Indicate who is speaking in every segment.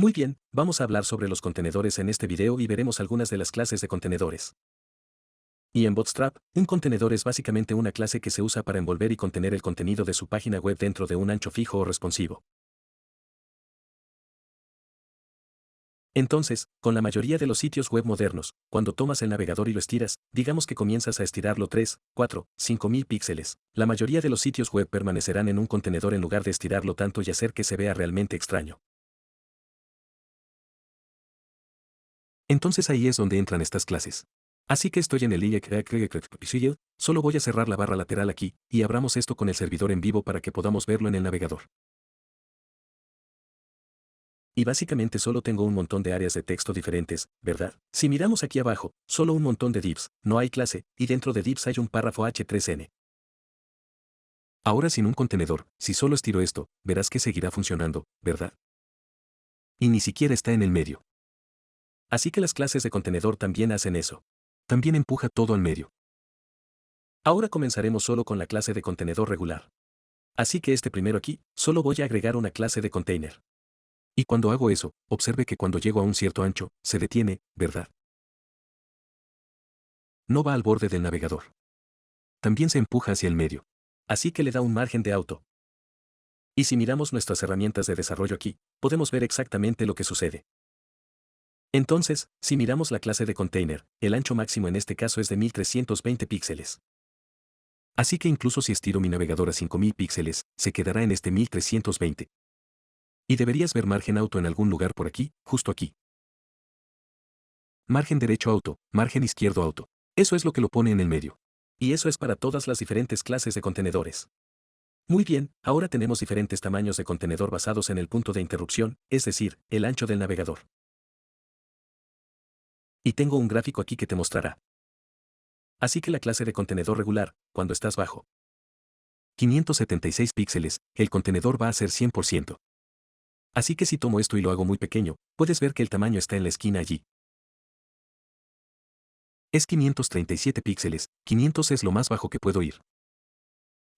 Speaker 1: Muy bien, vamos a hablar sobre los contenedores en este video y veremos algunas de las clases de contenedores. Y en Bootstrap, un contenedor es básicamente una clase que se usa para envolver y contener el contenido de su página web dentro de un ancho fijo o responsivo. Entonces, con la mayoría de los sitios web modernos, cuando tomas el navegador y lo estiras, digamos que comienzas a estirarlo 3, 4, 5000 píxeles, la mayoría de los sitios web permanecerán en un contenedor en lugar de estirarlo tanto y hacer que se vea realmente extraño. Entonces ahí es donde entran estas clases. Así que estoy en el IEC, solo voy a cerrar la barra lateral aquí, y abramos esto con el servidor en vivo para que podamos verlo en el navegador. Y básicamente solo tengo un montón de áreas de texto diferentes, ¿verdad? Si miramos aquí abajo, solo un montón de divs, no hay clase, y dentro de divs hay un párrafo h3n. Ahora sin un contenedor, si solo estiro esto, verás que seguirá funcionando, ¿verdad? Y ni siquiera está en el medio. Así que las clases de contenedor también hacen eso. También empuja todo al medio. Ahora comenzaremos solo con la clase de contenedor regular. Así que primero aquí, solo voy a agregar una clase de container. Y cuando hago eso, observe que cuando llego a un cierto ancho, se detiene, ¿verdad? No va al borde del navegador. También se empuja hacia el medio. Así que le da un margen de auto. Y si miramos nuestras herramientas de desarrollo aquí, podemos ver exactamente lo que sucede. Entonces, si miramos la clase de container, el ancho máximo en este caso es de 1320 píxeles. Así que incluso si estiro mi navegador a 5000 píxeles, se quedará en este 1320. Y deberías ver margen auto en algún lugar por aquí, justo aquí. Margen derecho auto, margen izquierdo auto. Eso es lo que lo pone en el medio. Y eso es para todas las diferentes clases de contenedores. Muy bien, ahora tenemos diferentes tamaños de contenedor basados en el punto de interrupción, es decir, el ancho del navegador. Y tengo un gráfico aquí que te mostrará. Así que la clase de contenedor regular, cuando estás bajo 576 píxeles, el contenedor va a ser 100%. Así que si tomo esto y lo hago muy pequeño, puedes ver que el tamaño está en la esquina allí. Es 537 píxeles, 500 es lo más bajo que puedo ir.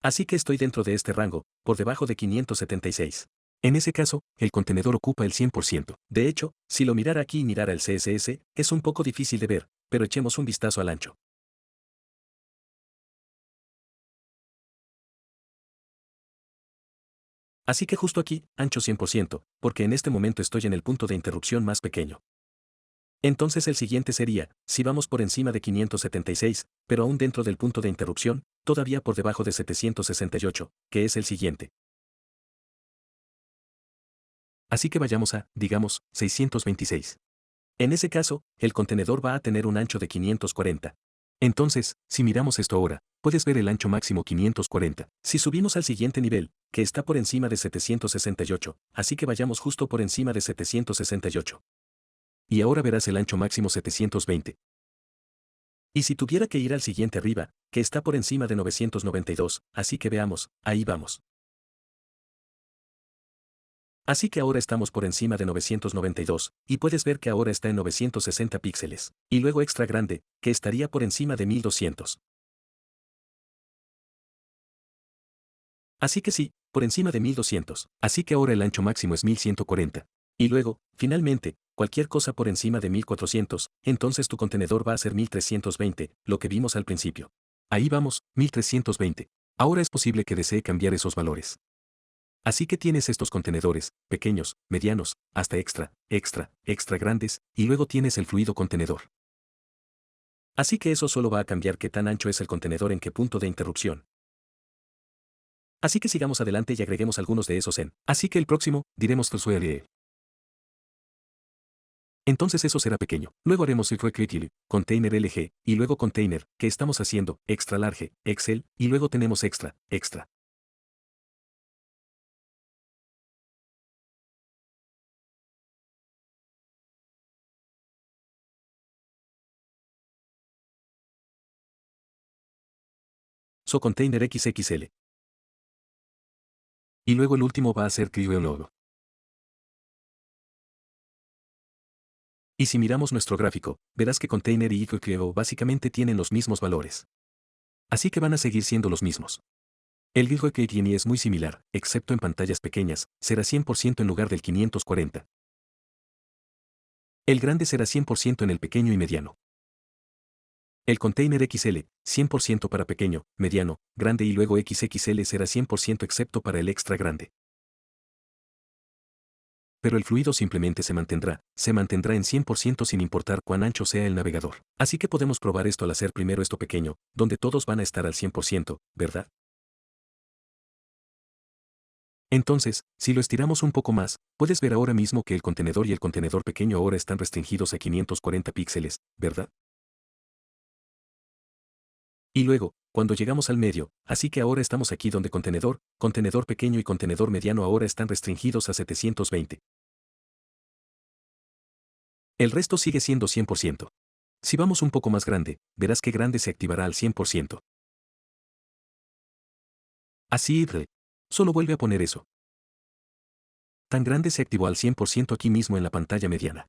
Speaker 1: Así que estoy dentro de este rango, por debajo de 576. En ese caso, el contenedor ocupa el 100%. De hecho, si lo mirara aquí y mirara el CSS, es un poco difícil de ver, pero echemos un vistazo al ancho. Así que justo aquí, ancho 100%, porque en este momento estoy en el punto de interrupción más pequeño. Entonces el siguiente sería, si vamos por encima de 576, pero aún dentro del punto de interrupción, todavía por debajo de 768, que es el siguiente. Así que vayamos a, digamos, 626. En ese caso, el contenedor va a tener un ancho de 540. Entonces, si miramos esto ahora, puedes ver el ancho máximo 540. Si subimos al siguiente nivel, que está por encima de 768, así que vayamos justo por encima de 768. Y ahora verás el ancho máximo 720. Y si tuviera que ir al siguiente arriba, que está por encima de 992, así que veamos, ahí vamos. Así que ahora estamos por encima de 992, y puedes ver que ahora está en 960 píxeles. Y luego extra grande, que estaría por encima de 1200. Así que sí, por encima de 1200. Así que ahora el ancho máximo es 1140. Y luego, finalmente, cualquier cosa por encima de 1400, entonces tu contenedor va a ser 1320, lo que vimos al principio. Ahí vamos, 1320. Ahora es posible que desee cambiar esos valores. Así que tienes estos contenedores, pequeños, medianos, hasta extra, extra, extra grandes, y luego tienes el fluido contenedor. Así que eso solo va a cambiar qué tan ancho es el contenedor en qué punto de interrupción. Así que sigamos adelante y agreguemos algunos de esos en. Así que el próximo, diremos Flusuele. Entonces eso será pequeño. Luego haremos el Creative, Container LG, y luego Container, que estamos haciendo, Extra Large, Excel, y luego tenemos Extra, Extra. So Container XXL. Y luego el último va a ser Logo. Y si miramos nuestro gráfico, verás que Container y Creo básicamente tienen los mismos valores. Así que van a seguir siendo los mismos. El Gilgo que tiene es muy similar, excepto en pantallas pequeñas, será 100% en lugar del 540. El grande será 100% en el pequeño y mediano. El container XL, 100% para pequeño, mediano, grande y luego XXL será 100% excepto para el extra grande. Pero el fluido simplemente se mantendrá en 100% sin importar cuán ancho sea el navegador. Así que podemos probar esto al hacer primero esto pequeño, donde todos van a estar al 100%, ¿verdad? Entonces, si lo estiramos un poco más, puedes ver ahora mismo que el contenedor y el contenedor pequeño ahora están restringidos a 540 píxeles, ¿verdad? Y luego, cuando llegamos al medio, así que ahora estamos aquí donde contenedor pequeño y contenedor mediano ahora están restringidos a 720. El resto sigue siendo 100%. Si vamos un poco más grande, verás que grande se activará al 100%. Así, solo vuelve a poner eso. Tan grande se activó al 100% aquí mismo en la pantalla mediana.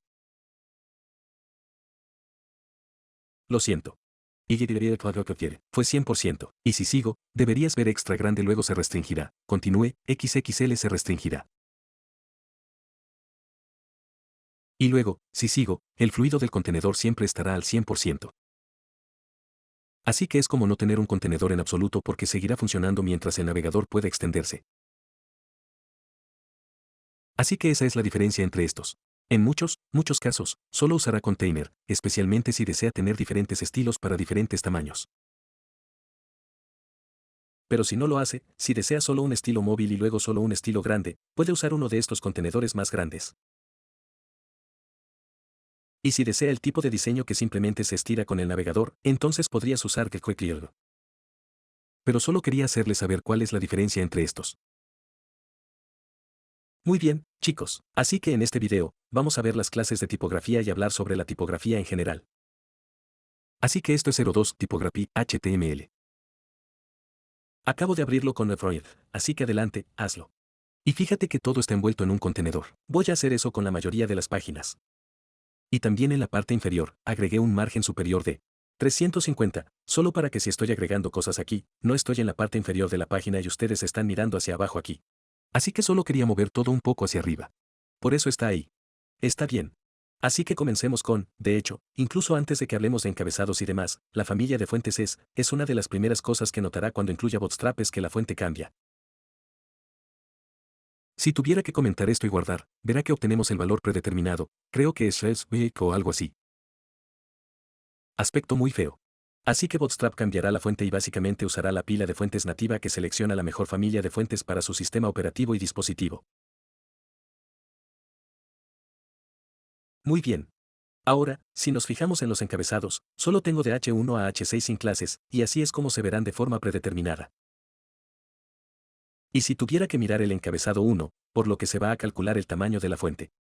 Speaker 1: Lo siento. Y fue 100%. Y si sigo, deberías ver extra grande luego se restringirá. Continúe, XXL se restringirá. Y luego, si sigo, el fluido del contenedor siempre estará al 100%. Así que es como no tener un contenedor en absoluto porque seguirá funcionando mientras el navegador pueda extenderse. Así que esa es la diferencia entre estos. En muchos casos, solo usará container, especialmente si desea tener diferentes estilos para diferentes tamaños. Pero si no lo hace, si desea solo un estilo móvil y luego solo un estilo grande, puede usar uno de estos contenedores más grandes. Y si desea el tipo de diseño que simplemente se estira con el navegador, entonces podrías usar el Quick Clear. Pero solo quería hacerles saber cuál es la diferencia entre estos. Muy bien, chicos, así que en este video, vamos a ver las clases de tipografía y hablar sobre la tipografía en general. Así que esto es 02 Tipografía HTML. Acabo de abrirlo con Android, así que adelante, hazlo. Y fíjate que todo está envuelto en un contenedor. Voy a hacer eso con la mayoría de las páginas. Y también en la parte inferior, agregué un margen superior de 350, solo para que si estoy agregando cosas aquí, no estoy en la parte inferior de la página y ustedes están mirando hacia abajo aquí. Así que solo quería mover todo un poco hacia arriba. Por eso está ahí. Está bien. Así que comencemos con, de hecho, incluso antes de que hablemos de encabezados y demás, la familia de fuentes es una de las primeras cosas que notará cuando incluya Bootstrap es que la fuente cambia. Si tuviera que comentar esto y guardar, verá que obtenemos el valor predeterminado, creo que es Week o algo así. Aspecto muy feo. Así que Bootstrap cambiará la fuente y básicamente usará la pila de fuentes nativa que selecciona la mejor familia de fuentes para su sistema operativo y dispositivo. Muy bien. Ahora, si nos fijamos en los encabezados, solo tengo de H1 a H6 sin clases, y así es como se verán de forma predeterminada. Y si tuviera que mirar el encabezado 1, por lo que se va a calcular el tamaño de la fuente.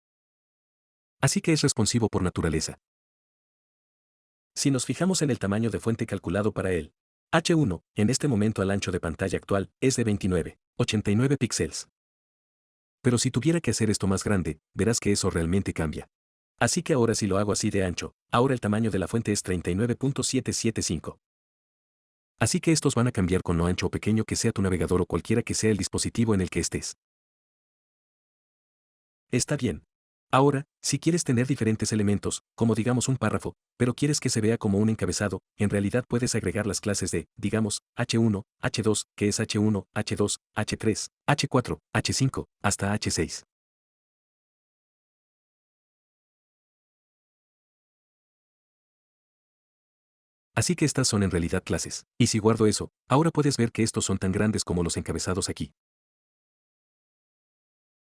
Speaker 1: Así que es responsivo por naturaleza. Si nos fijamos en el tamaño de fuente calculado para él, H1, en este momento al ancho de pantalla actual, es de 29,89 píxeles. Pero si tuviera que hacer esto más grande, verás que eso realmente cambia. Así que ahora si lo hago así de ancho, ahora el tamaño de la fuente es 39,775. Así que estos van a cambiar con lo ancho o pequeño que sea tu navegador o cualquiera que sea el dispositivo en el que estés. Está bien. Ahora, si quieres tener diferentes elementos, como digamos un párrafo, pero quieres que se vea como un encabezado, en realidad puedes agregar las clases de, digamos, H1, H2, que es H1, H2, H3, H4, H5, hasta H6. Así que estas son en realidad clases. Y si guardo eso, ahora puedes ver que estos son tan grandes como los encabezados aquí.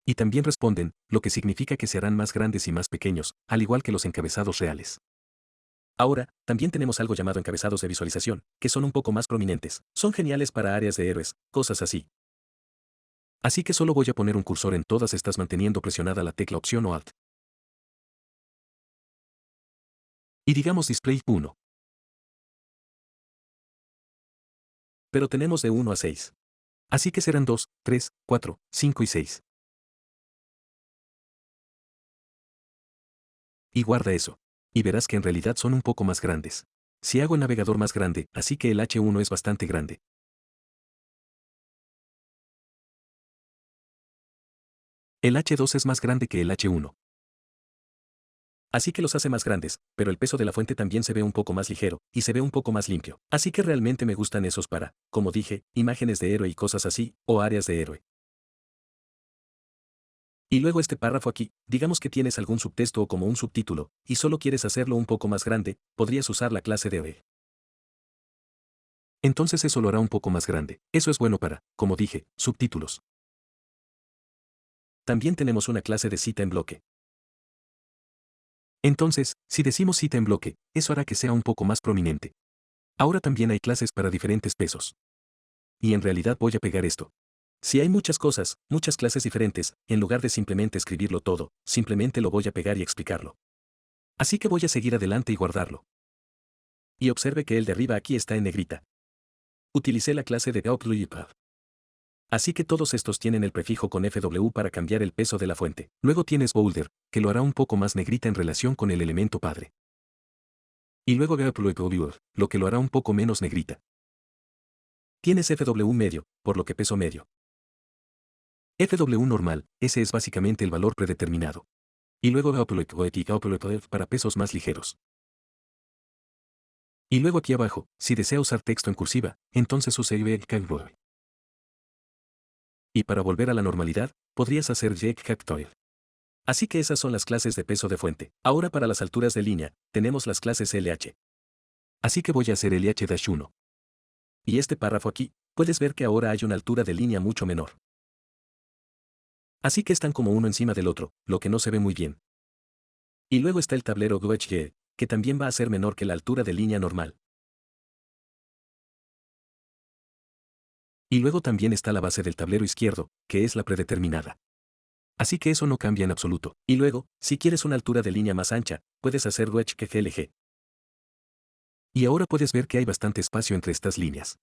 Speaker 1: Y también responden, lo que significa que se harán más grandes y más pequeños, al igual que los encabezados reales. Ahora, también tenemos algo llamado encabezados de visualización, que son un poco más prominentes. Son geniales para áreas de héroes, cosas así. Así que solo voy a poner un cursor en todas estas manteniendo presionada la tecla Opción o Alt. Y digamos Display 1. Pero tenemos de 1 a 6. Así que serán 2, 3, 4, 5 y 6. Y guarda eso. Y verás que en realidad son un poco más grandes. Si hago el navegador más grande, así que el H1 es bastante grande. El H2 es más grande que el H1. Así que los hace más grandes, pero el peso de la fuente también se ve un poco más ligero, y se ve un poco más limpio. Así que realmente me gustan esos para, como dije, imágenes de héroe y cosas así, o áreas de héroe. Y luego este párrafo aquí, digamos que tienes algún subtexto o como un subtítulo, y solo quieres hacerlo un poco más grande, podrías usar la clase de OE. Entonces eso lo hará un poco más grande. Eso es bueno para, como dije, subtítulos. También tenemos una clase de cita en bloque. Entonces, si decimos cita en bloque, eso hará que sea un poco más prominente. Ahora también hay clases para diferentes pesos. Y en realidad voy a pegar esto. Si hay muchas cosas, muchas clases diferentes, en lugar de simplemente escribirlo todo, simplemente lo voy a pegar y explicarlo. Así que voy a seguir adelante y guardarlo. Y observe que el de arriba aquí está en negrita. Utilicé la clase de Outlook. Así que todos estos tienen el prefijo con FW para cambiar el peso de la fuente. Luego tienes Boulder, que lo hará un poco más negrita en relación con el elemento padre. Y luego Upload, lo que lo hará un poco menos negrita. Tienes FW medio, por lo que peso medio. FW normal, ese es básicamente el valor predeterminado. Y luego Upload para pesos más ligeros. Y luego aquí abajo, si desea usar texto en cursiva, entonces use UECACTOIL. Y para volver a la normalidad, podrías hacer UECACTOIL. Así que esas son las clases de peso de fuente. Ahora para las alturas de línea, tenemos las clases LH. Así que voy a hacer LH-1. Y este párrafo aquí, puedes ver que ahora hay una altura de línea mucho menor. Así que están como uno encima del otro, lo que no se ve muy bien. Y luego está el tablero GUHG, que también va a ser menor que la altura de línea normal. Y luego también está la base del tablero izquierdo, que es la predeterminada. Así que eso no cambia en absoluto. Y luego, si quieres una altura de línea más ancha, puedes hacer GLG. Y ahora puedes ver que hay bastante espacio entre estas líneas.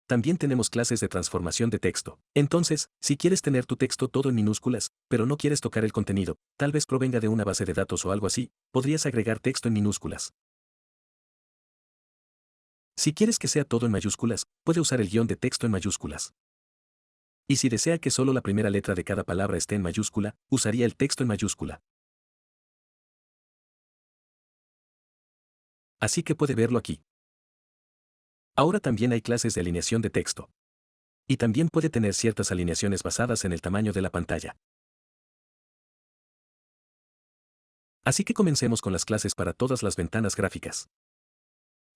Speaker 1: También tenemos clases de transformación de texto. Entonces, si quieres tener tu texto todo en minúsculas, pero no quieres tocar el contenido, tal vez provenga de una base de datos o algo así, podrías agregar texto en minúsculas. Si quieres que sea todo en mayúsculas, puede usar el guión de texto en mayúsculas. Y si desea que solo la primera letra de cada palabra esté en mayúscula, usaría el texto en mayúscula. Así que puede verlo aquí. Ahora también hay clases de alineación de texto. Y también puede tener ciertas alineaciones basadas en el tamaño de la pantalla. Así que comencemos con las clases para todas las ventanas gráficas.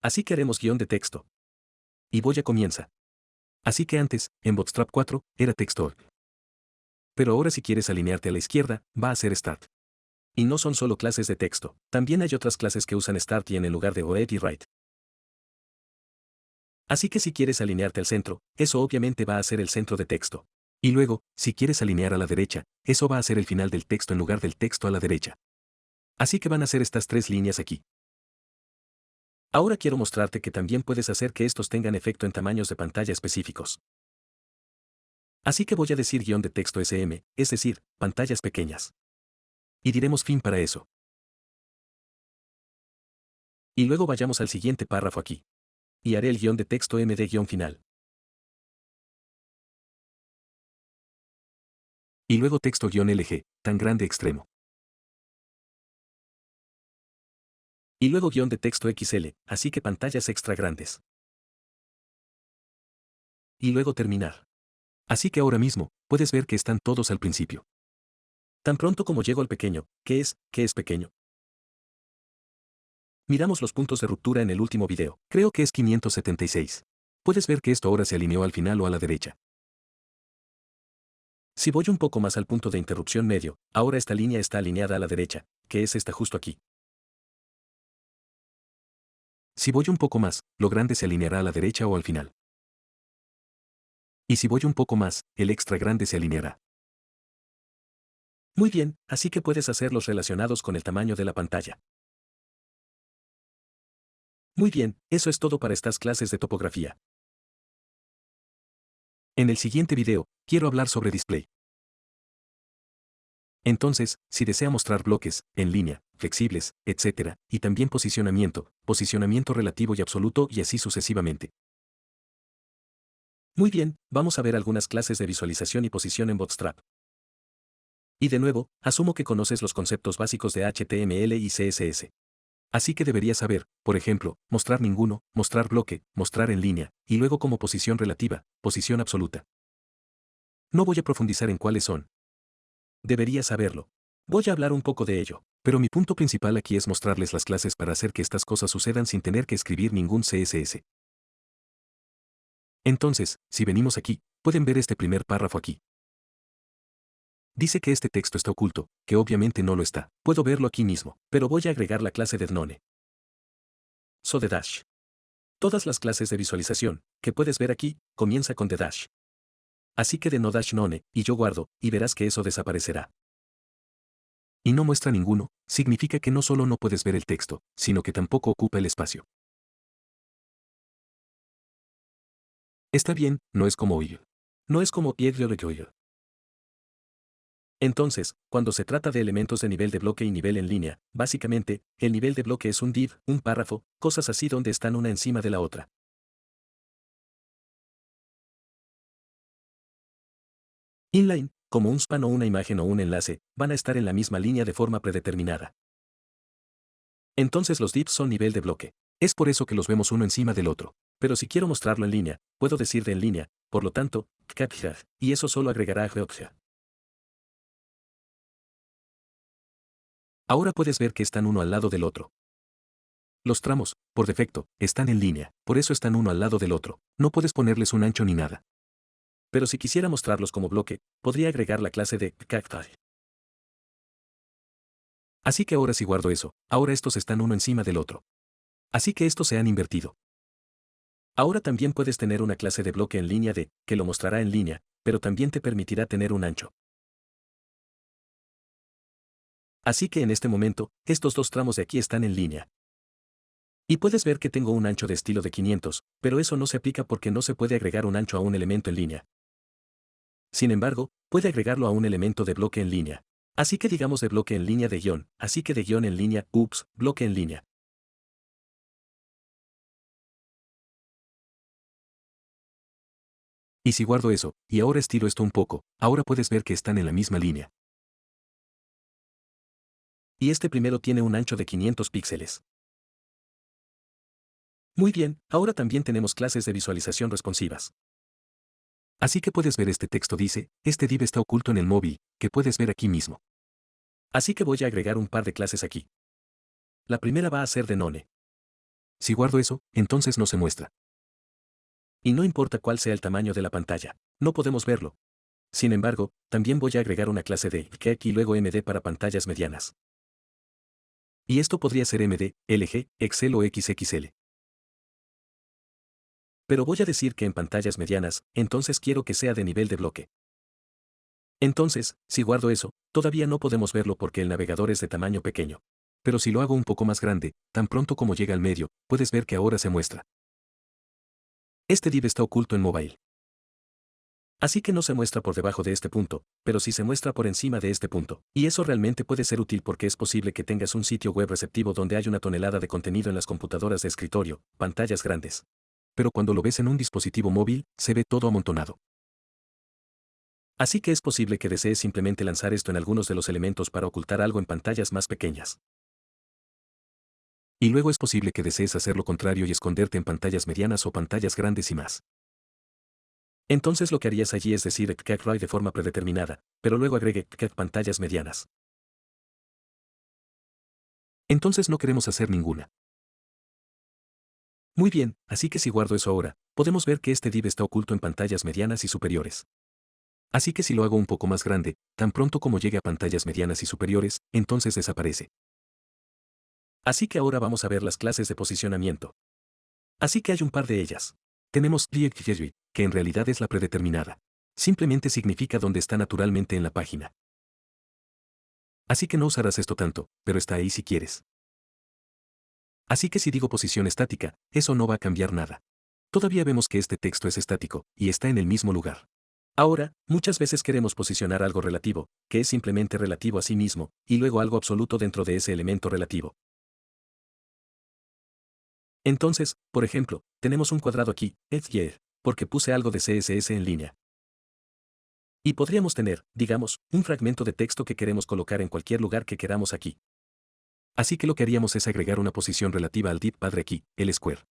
Speaker 1: Así que haremos guión de texto. Y voy a comienza. Así que antes, en Bootstrap 4, era texto. Pero ahora si quieres alinearte a la izquierda, va a ser Start. Y no son solo clases de texto, también hay otras clases que usan Start y en lugar de OED y Write. Así que si quieres alinearte al centro, eso obviamente va a ser el centro de texto. Y luego, si quieres alinear a la derecha, eso va a ser el final del texto en lugar del texto a la derecha. Así que van a ser estas tres líneas aquí. Ahora quiero mostrarte que también puedes hacer que estos tengan efecto en tamaños de pantalla específicos. Así que voy a decir guión de texto SM, es decir, pantallas pequeñas. Y diremos fin para eso. Y luego vayamos al siguiente párrafo aquí. Y haré el guión de texto MD guión final. Y luego texto guión LG, tan grande extremo. Y luego guión de texto XL, así que pantallas extra grandes. Y luego terminar. Así que ahora mismo, puedes ver que están todos al principio. Tan pronto como llego al pequeño, ¿qué es pequeño? Miramos los puntos de ruptura en el último video, creo que es 576. Puedes ver que esto ahora se alineó al final o a la derecha. Si voy un poco más al punto de interrupción medio, ahora esta línea está alineada a la derecha, que es esta justo aquí. Si voy un poco más, lo grande se alineará a la derecha o al final. Y si voy un poco más, el extra grande se alineará. Muy bien, así que puedes hacerlos relacionados con el tamaño de la pantalla. Muy bien, eso es todo para estas clases de topografía. En el siguiente video, quiero hablar sobre display. Entonces, si desea mostrar bloques, en línea, flexibles, etc., y también posicionamiento relativo y absoluto y así sucesivamente. Muy bien, vamos a ver algunas clases de visualización y posición en Bootstrap. Y de nuevo, asumo que conoces los conceptos básicos de HTML y CSS. Así que deberías saber, por ejemplo, mostrar ninguno, mostrar bloque, mostrar en línea, y luego como posición relativa, posición absoluta. No voy a profundizar en cuáles son. Deberías saberlo. Voy a hablar un poco de ello, pero mi punto principal aquí es mostrarles las clases para hacer que estas cosas sucedan sin tener que escribir ningún CSS. Entonces, si venimos aquí, pueden ver este primer párrafo aquí. Dice que este texto está oculto, que obviamente no lo está. Puedo verlo aquí mismo, pero voy a agregar la clase de none. So the dash. Todas las clases de visualización, que puedes ver aquí, comienza con the dash. Así que de no dash none, y yo guardo, y verás que eso desaparecerá. Y no muestra ninguno, significa que no solo no puedes ver el texto, sino que tampoco ocupa el espacio. Está bien, no es como oír. No es como oír. Entonces, cuando se trata de elementos de nivel de bloque y nivel en línea, básicamente, el nivel de bloque es un div, un párrafo, cosas así donde están una encima de la otra. Inline, como un span o una imagen o un enlace, van a estar en la misma línea de forma predeterminada. Entonces los divs son nivel de bloque. Es por eso que los vemos uno encima del otro. Pero si quiero mostrarlo en línea, puedo decir de en línea, por lo tanto, y eso solo agregará a. Ahora puedes ver que están uno al lado del otro. Los tramos, por defecto, están en línea, por eso están uno al lado del otro. No puedes ponerles un ancho ni nada. Pero si quisiera mostrarlos como bloque, podría agregar la clase de cacti. Así que ahora si guardo eso, ahora estos están uno encima del otro. Así que estos se han invertido. Ahora también puedes tener una clase de bloque en línea de, que lo mostrará en línea, pero también te permitirá tener un ancho. Así que en este momento, estos dos tramos de aquí están en línea. Y puedes ver que tengo un ancho de estilo de 500, pero eso no se aplica porque no se puede agregar un ancho a un elemento en línea. Sin embargo, puede agregarlo a un elemento de bloque en línea. Así que digamos de bloque en línea de guión, así que de guión en línea, bloque en línea. Y si guardo eso, y ahora estiro esto un poco, ahora puedes ver que están en la misma línea. Y este primero tiene un ancho de 500 píxeles. Muy bien, ahora también tenemos clases de visualización responsivas. Así que puedes ver este texto dice, este div está oculto en el móvil, que puedes ver aquí mismo. Así que voy a agregar un par de clases aquí. La primera va a ser de none. Si guardo eso, entonces no se muestra. Y no importa cuál sea el tamaño de la pantalla, no podemos verlo. Sin embargo, también voy a agregar una clase de kek y luego MD para pantallas medianas. Y esto podría ser MD, LG, Excel o XXL. Pero voy a decir que en pantallas medianas, entonces quiero que sea de nivel de bloque. Entonces, si guardo eso, todavía no podemos verlo porque el navegador es de tamaño pequeño. Pero si lo hago un poco más grande, tan pronto como llega al medio, puedes ver que ahora se muestra. Este div está oculto en mobile. Así que no se muestra por debajo de este punto, pero sí se muestra por encima de este punto. Y eso realmente puede ser útil porque es posible que tengas un sitio web receptivo donde hay una tonelada de contenido en las computadoras de escritorio, pantallas grandes. Pero cuando lo ves en un dispositivo móvil, se ve todo amontonado. Así que es posible que desees simplemente lanzar esto en algunos de los elementos para ocultar algo en pantallas más pequeñas. Y luego es posible que desees hacer lo contrario y esconderte en pantallas medianas o pantallas grandes y más. Entonces lo que harías allí es decir XKCRY de forma predeterminada, pero luego agregue XKCRY pantallas medianas. Entonces no queremos hacer ninguna. Muy bien, así que si guardo eso ahora, podemos ver que este div está oculto en pantallas medianas y superiores. Así que si lo hago un poco más grande, tan pronto como llegue a pantallas medianas y superiores, entonces desaparece. Así que ahora vamos a ver las clases de posicionamiento. Así que hay un par de ellas. Tenemos Predetermined, que en realidad es la predeterminada. Simplemente significa dónde está naturalmente en la página. Así que no usarás esto tanto, pero está ahí si quieres. Así que si digo posición estática, eso no va a cambiar nada. Todavía vemos que este texto es estático, y está en el mismo lugar. Ahora, muchas veces queremos posicionar algo relativo, que es simplemente relativo a sí mismo, y luego algo absoluto dentro de ese elemento relativo. Entonces, por ejemplo, tenemos un cuadrado aquí, porque puse algo de CSS en línea. Y podríamos tener, digamos, un fragmento de texto que queremos colocar en cualquier lugar que queramos aquí. Así que lo que haríamos es agregar una posición relativa al div padre aquí, el square.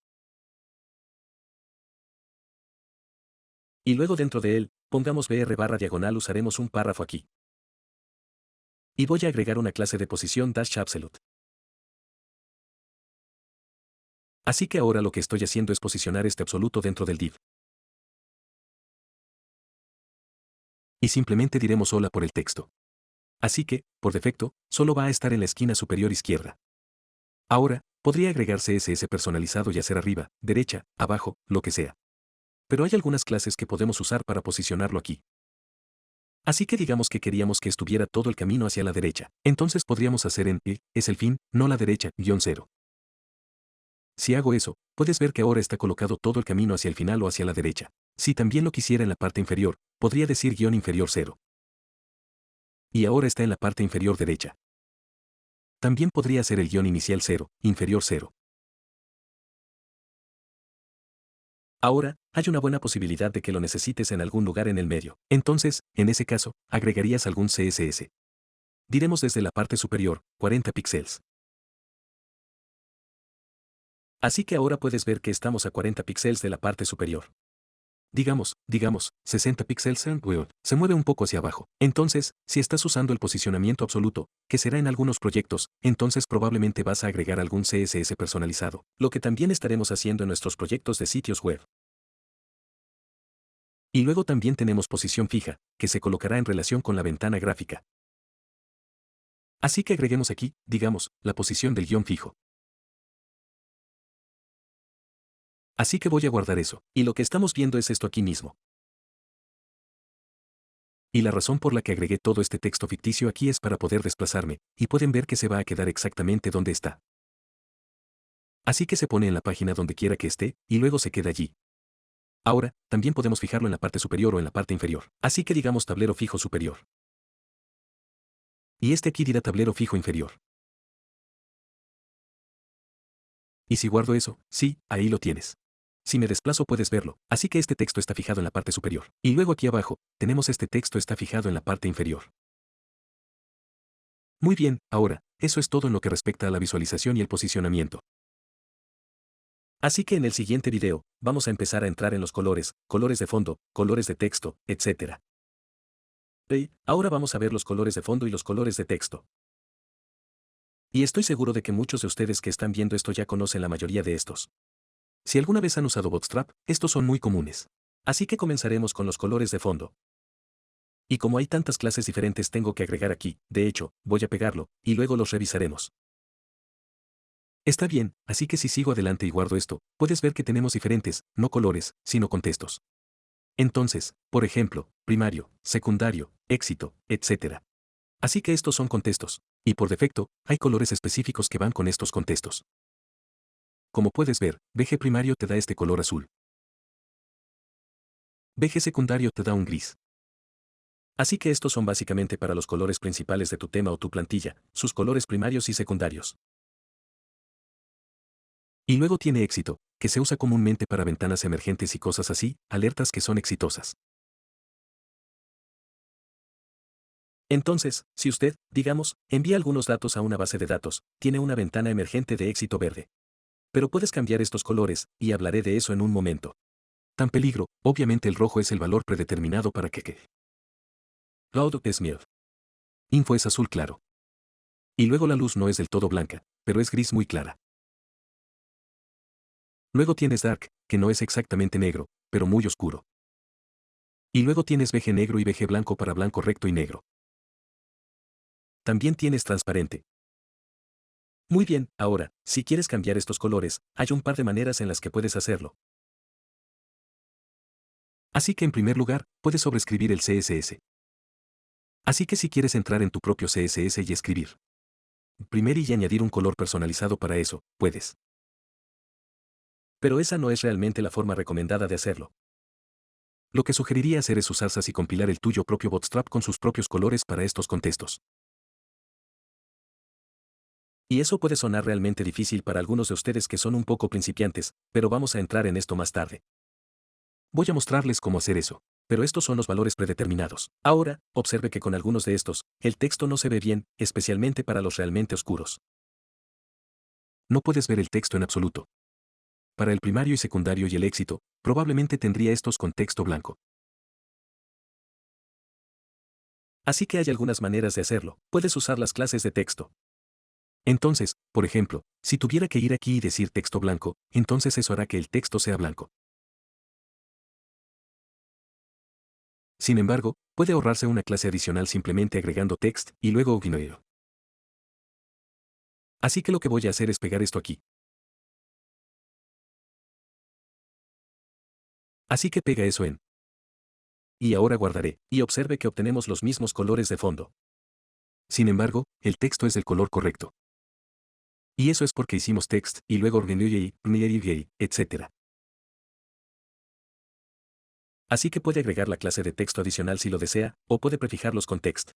Speaker 1: Y luego dentro de él, pongamos br barra diagonal usaremos un párrafo aquí. Y voy a agregar una clase de posición dash absolute. Así que ahora lo que estoy haciendo es posicionar este absoluto dentro del div. Y simplemente diremos hola por el texto. Así que, por defecto, solo va a estar en la esquina superior izquierda. Ahora, podría agregar CSS personalizado y hacer arriba, derecha, abajo, lo que sea. Pero hay algunas clases que podemos usar para posicionarlo aquí. Así que digamos que queríamos que estuviera todo el camino hacia la derecha. Entonces podríamos hacer en es el fin, no la derecha, guión cero. Si hago eso, puedes ver que ahora está colocado todo el camino hacia el final o hacia la derecha. Si también lo quisiera en la parte inferior, podría decir guión inferior 0. Y ahora está en la parte inferior derecha. También podría hacer el guión inicial 0, inferior 0. Ahora, hay una buena posibilidad de que lo necesites en algún lugar en el medio. Entonces, en ese caso, agregarías algún CSS. Diremos desde la parte superior, 40 píxeles. Así que ahora puedes ver que estamos a 40 píxeles de la parte superior. Digamos, 60 píxeles se mueve un poco hacia abajo. Entonces, si estás usando el posicionamiento absoluto, que será en algunos proyectos, entonces probablemente vas a agregar algún CSS personalizado, lo que también estaremos haciendo en nuestros proyectos de sitios web. Y luego también tenemos posición fija, que se colocará en relación con la ventana gráfica. Así que agreguemos aquí, digamos, la posición del guión fijo. Así que voy a guardar eso, y lo que estamos viendo es esto aquí mismo. Y la razón por la que agregué todo este texto ficticio aquí es para poder desplazarme, y pueden ver que se va a quedar exactamente donde está. Así que se pone en la página donde quiera que esté, y luego se queda allí. Ahora, también podemos fijarlo en la parte superior o en la parte inferior. Así que digamos tablero fijo superior. Y este aquí dirá tablero fijo inferior. Y si guardo eso, sí, ahí lo tienes. Si me desplazo puedes verlo, así que este texto está fijado en la parte superior. Y luego aquí abajo, tenemos este texto está fijado en la parte inferior. Muy bien, ahora, eso es todo en lo que respecta a la visualización y el posicionamiento. Así que en el siguiente video, vamos a empezar a entrar en los colores, colores de fondo, colores de texto, etc. Ahora vamos a ver los colores de fondo y los colores de texto. Y estoy seguro de que muchos de ustedes que están viendo esto ya conocen la mayoría de estos. Si alguna vez han usado Bootstrap, estos son muy comunes. Así que comenzaremos con los colores de fondo. Y como hay tantas clases diferentes tengo que agregar aquí, de hecho, voy a pegarlo, y luego los revisaremos. Está bien, así que si sigo adelante y guardo esto, puedes ver que tenemos diferentes, no colores, sino contextos. Entonces, por ejemplo, primario, secundario, éxito, etc. Así que estos son contextos, y por defecto, hay colores específicos que van con estos contextos. Como puedes ver, VG primario te da este color azul. VG secundario te da un gris. Así que estos son básicamente para los colores principales de tu tema o tu plantilla, sus colores primarios y secundarios. Y luego tiene éxito, que se usa comúnmente para ventanas emergentes y cosas así, alertas que son exitosas. Entonces, si usted, digamos, envía algunos datos a una base de datos, tiene una ventana emergente de éxito verde. Pero puedes cambiar estos colores, y hablaré de eso en un momento. Tan peligro, obviamente el rojo es el valor predeterminado para que Cloud es mild. Info es azul claro. Y luego la luz no es del todo blanca, pero es gris muy clara. Luego tienes dark, que no es exactamente negro, pero muy oscuro. Y luego tienes VG negro y VG blanco para blanco recto y negro. También tienes transparente. Muy bien, ahora, si quieres cambiar estos colores, hay un par de maneras en las que puedes hacerlo. Así que en primer lugar, puedes sobreescribir el CSS. Así que si quieres entrar en tu propio CSS y escribir primero y añadir un color personalizado para eso, puedes. Pero esa no es realmente la forma recomendada de hacerlo. Lo que sugeriría hacer es usar SAS y compilar el tuyo propio Bootstrap con sus propios colores para estos contextos. Y eso puede sonar realmente difícil para algunos de ustedes que son un poco principiantes, pero vamos a entrar en esto más tarde. Voy a mostrarles cómo hacer eso. pero estos son los valores predeterminados. Ahora, observe que con algunos de estos, el texto no se ve bien, especialmente para los realmente oscuros. No puedes ver el texto en absoluto. Para el primario y secundario y el éxito, probablemente tendría estos con texto blanco. Así que hay algunas maneras de hacerlo. Puedes usar las clases de texto. Entonces, por ejemplo, si tuviera que ir aquí y decir texto blanco, entonces eso hará que el texto sea blanco. Sin embargo, puede ahorrarse una clase adicional simplemente agregando text y luego ignore. Así que lo que voy a hacer es pegar esto aquí. Así que pega eso en. Y ahora guardaré, y observe que obtenemos los mismos colores de fondo. Sin embargo, el texto es del color correcto. Y eso es porque hicimos text y luego ignore, etc. Así que puede agregar la clase de texto adicional si lo desea, o puede prefijarlos con text.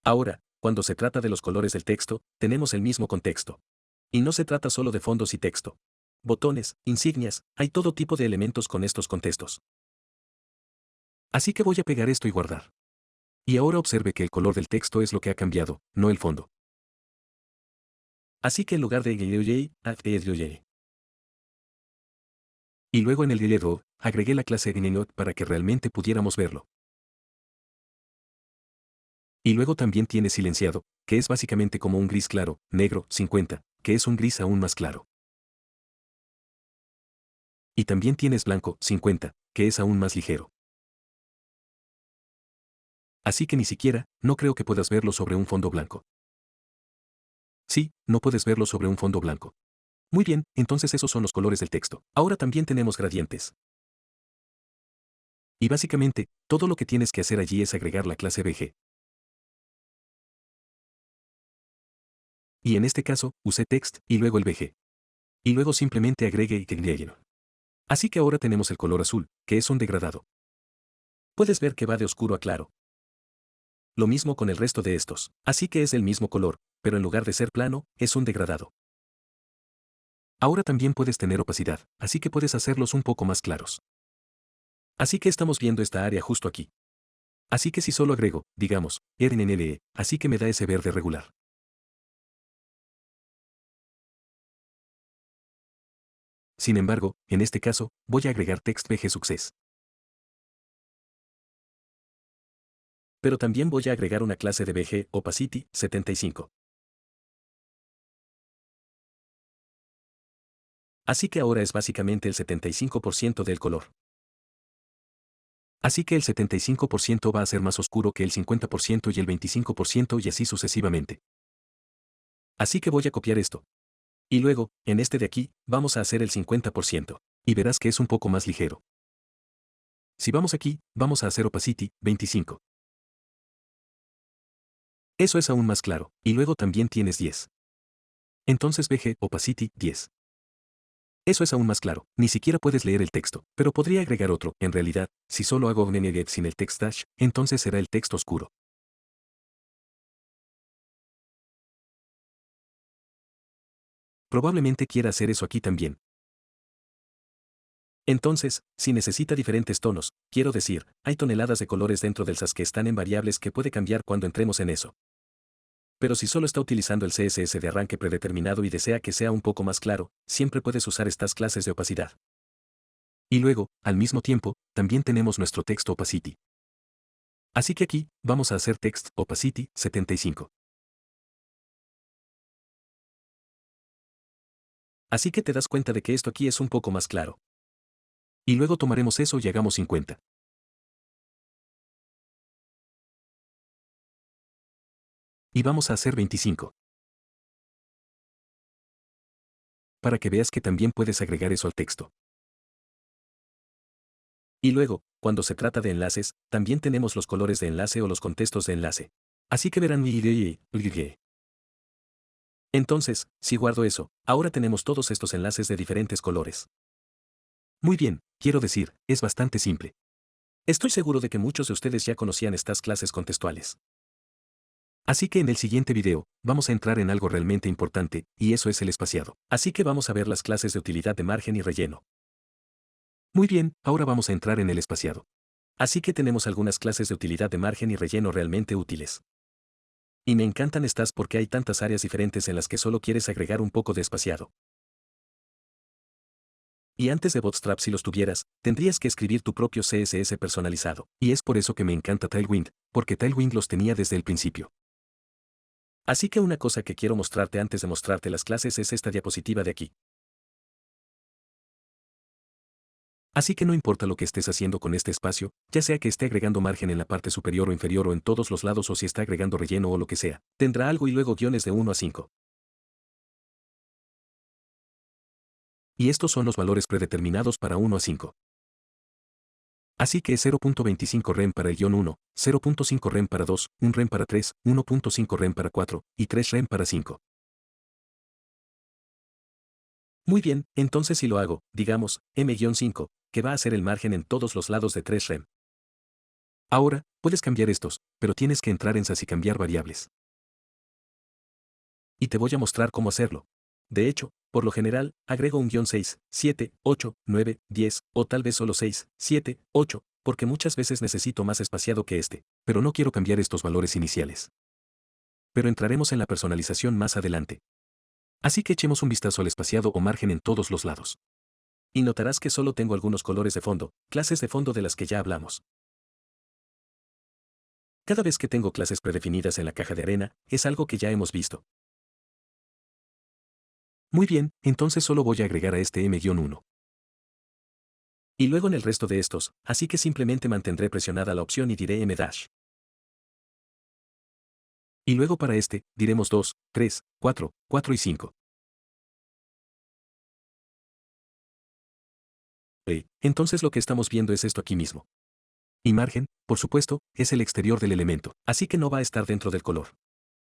Speaker 1: Ahora, cuando se trata de los colores del texto, tenemos el mismo contexto. Y no se trata solo de fondos y texto. Botones, insignias, hay todo tipo de elementos con estos contextos. Así que voy a pegar esto y guardar. Y ahora observe que el color del texto es lo que ha cambiado, no el fondo. Así que en lugar de ignore, y luego en el ignore, agregué la clase ignore para que realmente pudiéramos verlo. Y luego también tiene silenciado, que es básicamente como un gris claro, negro, 50, que es un gris aún más claro. Y también tienes blanco, 50, que es aún más ligero. Así que ni siquiera, no creo que puedas verlo sobre un fondo blanco. Sí, no puedes verlo sobre un fondo blanco. Muy bien, entonces esos son los colores del texto. Ahora también tenemos gradientes. Y básicamente, todo lo que tienes que hacer allí es agregar la clase BG. Y en este caso, usé text y luego el BG. Y luego simplemente agregue y tecleagen. Así que ahora tenemos el color azul, que es un degradado. Puedes ver que va de oscuro a claro. Lo mismo con el resto de estos. Así que es el mismo color, pero en lugar de ser plano, es un degradado. Ahora también puedes tener opacidad, así que puedes hacerlos un poco más claros. Así que estamos viendo esta área justo aquí. Así que si solo agrego, digamos, RNNLE, así que me da ese verde regular. Sin embargo, en este caso, voy a agregar text BG success. Pero también voy a agregar una clase de BG opacity 75. Así que ahora es básicamente el 75% del color. Así que el 75% va a ser más oscuro que el 50% y el 25% y así sucesivamente. Así que voy a copiar esto. Y luego, en este de aquí, vamos a hacer el 50%. Y verás que es un poco más ligero. Si vamos aquí, vamos a hacer opacity 25. Eso es aún más claro, y luego también tienes 10. Entonces BG opacity 10. Eso es aún más claro, ni siquiera puedes leer el texto, pero podría agregar otro. En realidad, si solo hago get sin el text dash, entonces será el texto oscuro. Probablemente quiera hacer eso aquí también. Entonces, si necesita diferentes tonos, quiero decir, hay toneladas de colores dentro del SAS que están en variables que puede cambiar cuando entremos en eso. Pero si solo está utilizando el CSS de arranque predeterminado y desea que sea un poco más claro, siempre puedes usar estas clases de opacidad. Y luego, al mismo tiempo, también tenemos nuestro texto opacity. Así que aquí, vamos a hacer text opacity 75. Así que te das cuenta de que esto aquí es un poco más claro. Y luego tomaremos eso y hagamos 50. Y vamos a hacer 25. Para que veas que también puedes agregar eso al texto. Y luego, cuando se trata de enlaces, también tenemos los colores de enlace o los contextos de enlace. Así que verán Entonces, si guardo eso, ahora tenemos todos estos enlaces de diferentes colores. Muy bien, quiero decir, es bastante simple. Estoy seguro de que muchos de ustedes ya conocían estas clases contextuales. Así que en el siguiente video, vamos a entrar en algo realmente importante, y eso es el espaciado. Así que vamos a ver las clases de utilidad de margen y relleno. Muy bien, ahora vamos a entrar en el espaciado. Así que tenemos algunas clases de utilidad de margen y relleno realmente útiles. Y me encantan estas porque hay tantas áreas diferentes en las que solo quieres agregar un poco de espaciado. Y antes de Bootstrap, si los tuvieras, tendrías que escribir tu propio CSS personalizado. Y es por eso que me encanta Tailwind, porque Tailwind los tenía desde el principio. Así que una cosa que quiero mostrarte antes de mostrarte las clases es esta diapositiva de aquí. Así que no importa lo que estés haciendo con este espacio, ya sea que esté agregando margen en la parte superior o inferior o en todos los lados o si está agregando relleno o lo que sea, tendrá algo y luego guiones de 1 a 5. Y estos son los valores predeterminados para 1 a 5. Así que es 0.25 rem para el guión 1, 0.5 rem para 2, 1 rem para 3, 1.5 rem para 4 y 3 rem para 5. Muy bien, entonces si lo hago, digamos, m-5, que va a ser el margen en todos los lados de 3 rem. Ahora, puedes cambiar estos, pero tienes que entrar en SAS y cambiar variables. Y te voy a mostrar cómo hacerlo. De hecho, por lo general, agrego un guión 6, 7, 8, 9, 10, o tal vez solo 6, 7, 8, porque muchas veces necesito más espaciado que este, pero no quiero cambiar estos valores iniciales. Pero entraremos en la personalización más adelante. Así que echemos un vistazo al espaciado o margen en todos los lados. Y notarás que solo tengo algunos colores de fondo, clases de fondo de las que ya hablamos. Cada vez que tengo clases predefinidas en la caja de arena, es algo que ya hemos visto. Muy bien, entonces solo voy a agregar a este m-1. Y luego en el resto de estos, así que simplemente mantendré presionada la opción y diré m-. Y luego para este, diremos 2, 3, 4, 4 y 5. Entonces lo que estamos viendo es esto aquí mismo. Y margen, por supuesto, es el exterior del elemento, así que no va a estar dentro del color.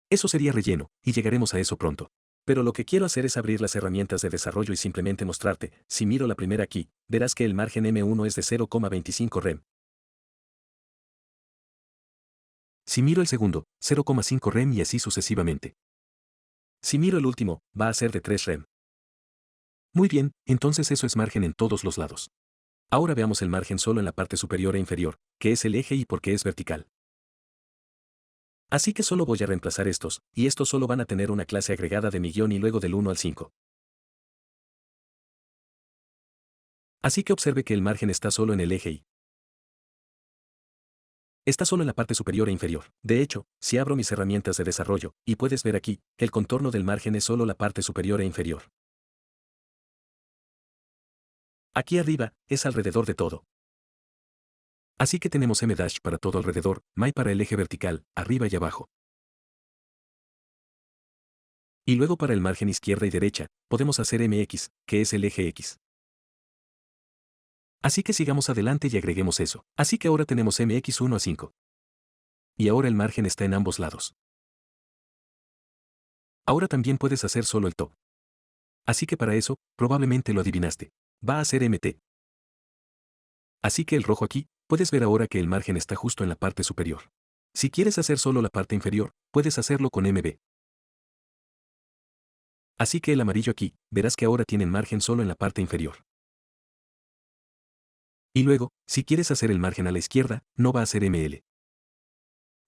Speaker 1: Eso sería relleno, y llegaremos a eso pronto. Pero lo que quiero hacer es abrir las herramientas de desarrollo y simplemente mostrarte, si miro la primera aquí, verás que el margen M1 es de 0,25 rem. Si miro el segundo, 0,5 rem y así sucesivamente. Si miro el último, va a ser de 3 rem. Muy bien, entonces eso es margen en todos los lados. Ahora veamos el margen solo en la parte superior e inferior, que es el eje y porque es vertical. Así que solo voy a reemplazar estos, y estos solo van a tener una clase agregada de mi guión y luego del 1 al 5. Así que observe que el margen está solo en el eje y está solo en la parte superior e inferior. De hecho, si abro mis herramientas de desarrollo, y puedes ver aquí, el contorno del margen es solo la parte superior e inferior. Aquí arriba, es alrededor de todo. Así que tenemos m' para todo alrededor, my para el eje vertical, arriba y abajo. Y luego para el margen izquierda y derecha, podemos hacer mx, que es el eje x. Así que sigamos adelante y agreguemos eso. Así que ahora tenemos mx 1 a 5. Y ahora el margen está en ambos lados. Ahora también puedes hacer solo el top. Así que para eso, probablemente lo adivinaste. Va a ser mt. Así que el rojo aquí, puedes ver ahora que el margen está justo en la parte superior. Si quieres hacer solo la parte inferior, puedes hacerlo con mb. Así que el amarillo aquí, verás que ahora tienen margen solo en la parte inferior. Y luego, si quieres hacer el margen a la izquierda, no va a ser ml.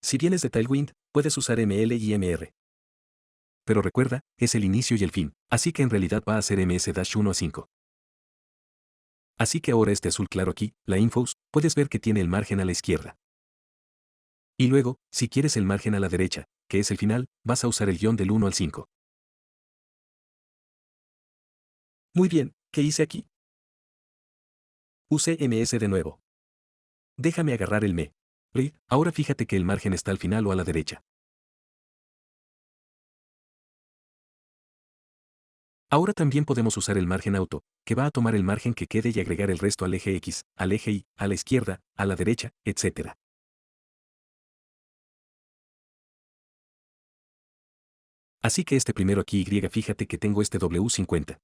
Speaker 1: Si vienes de Tailwind, puedes usar ml y mr. Pero recuerda, es el inicio y el fin, así que en realidad va a ser ms-1 a 5. Así que ahora este azul claro aquí, la infos, puedes ver que tiene el margen a la izquierda. Y luego, si quieres el margen a la derecha, que es el final, vas a usar el guión del 1 al 5. Muy bien, ¿qué hice aquí? Usé ms de nuevo. Déjame agarrar el me. Ahora fíjate que el margen está al final o a la derecha. Ahora también podemos usar el margen auto, que va a tomar el margen que quede y agregar el resto al eje X, al eje Y, a la izquierda, a la derecha, etc. Así que este primero aquí Y fíjate que tengo este W50.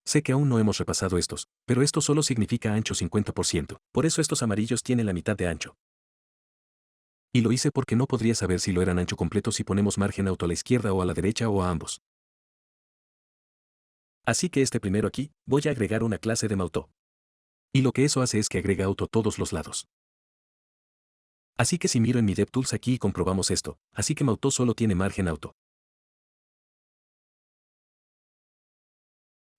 Speaker 1: Sé que aún no hemos repasado estos, pero esto solo significa ancho 50%, por eso estos amarillos tienen la mitad de ancho. Y lo hice porque no podría saber si lo eran ancho completo si ponemos margen auto a la izquierda o a la derecha o a ambos. Así que este primero aquí, voy a agregar una clase de Mauto. Y lo que eso hace es que agrega auto a todos los lados. Así que si miro en mi DevTools aquí y comprobamos esto, así que mi auto solo tiene margen auto.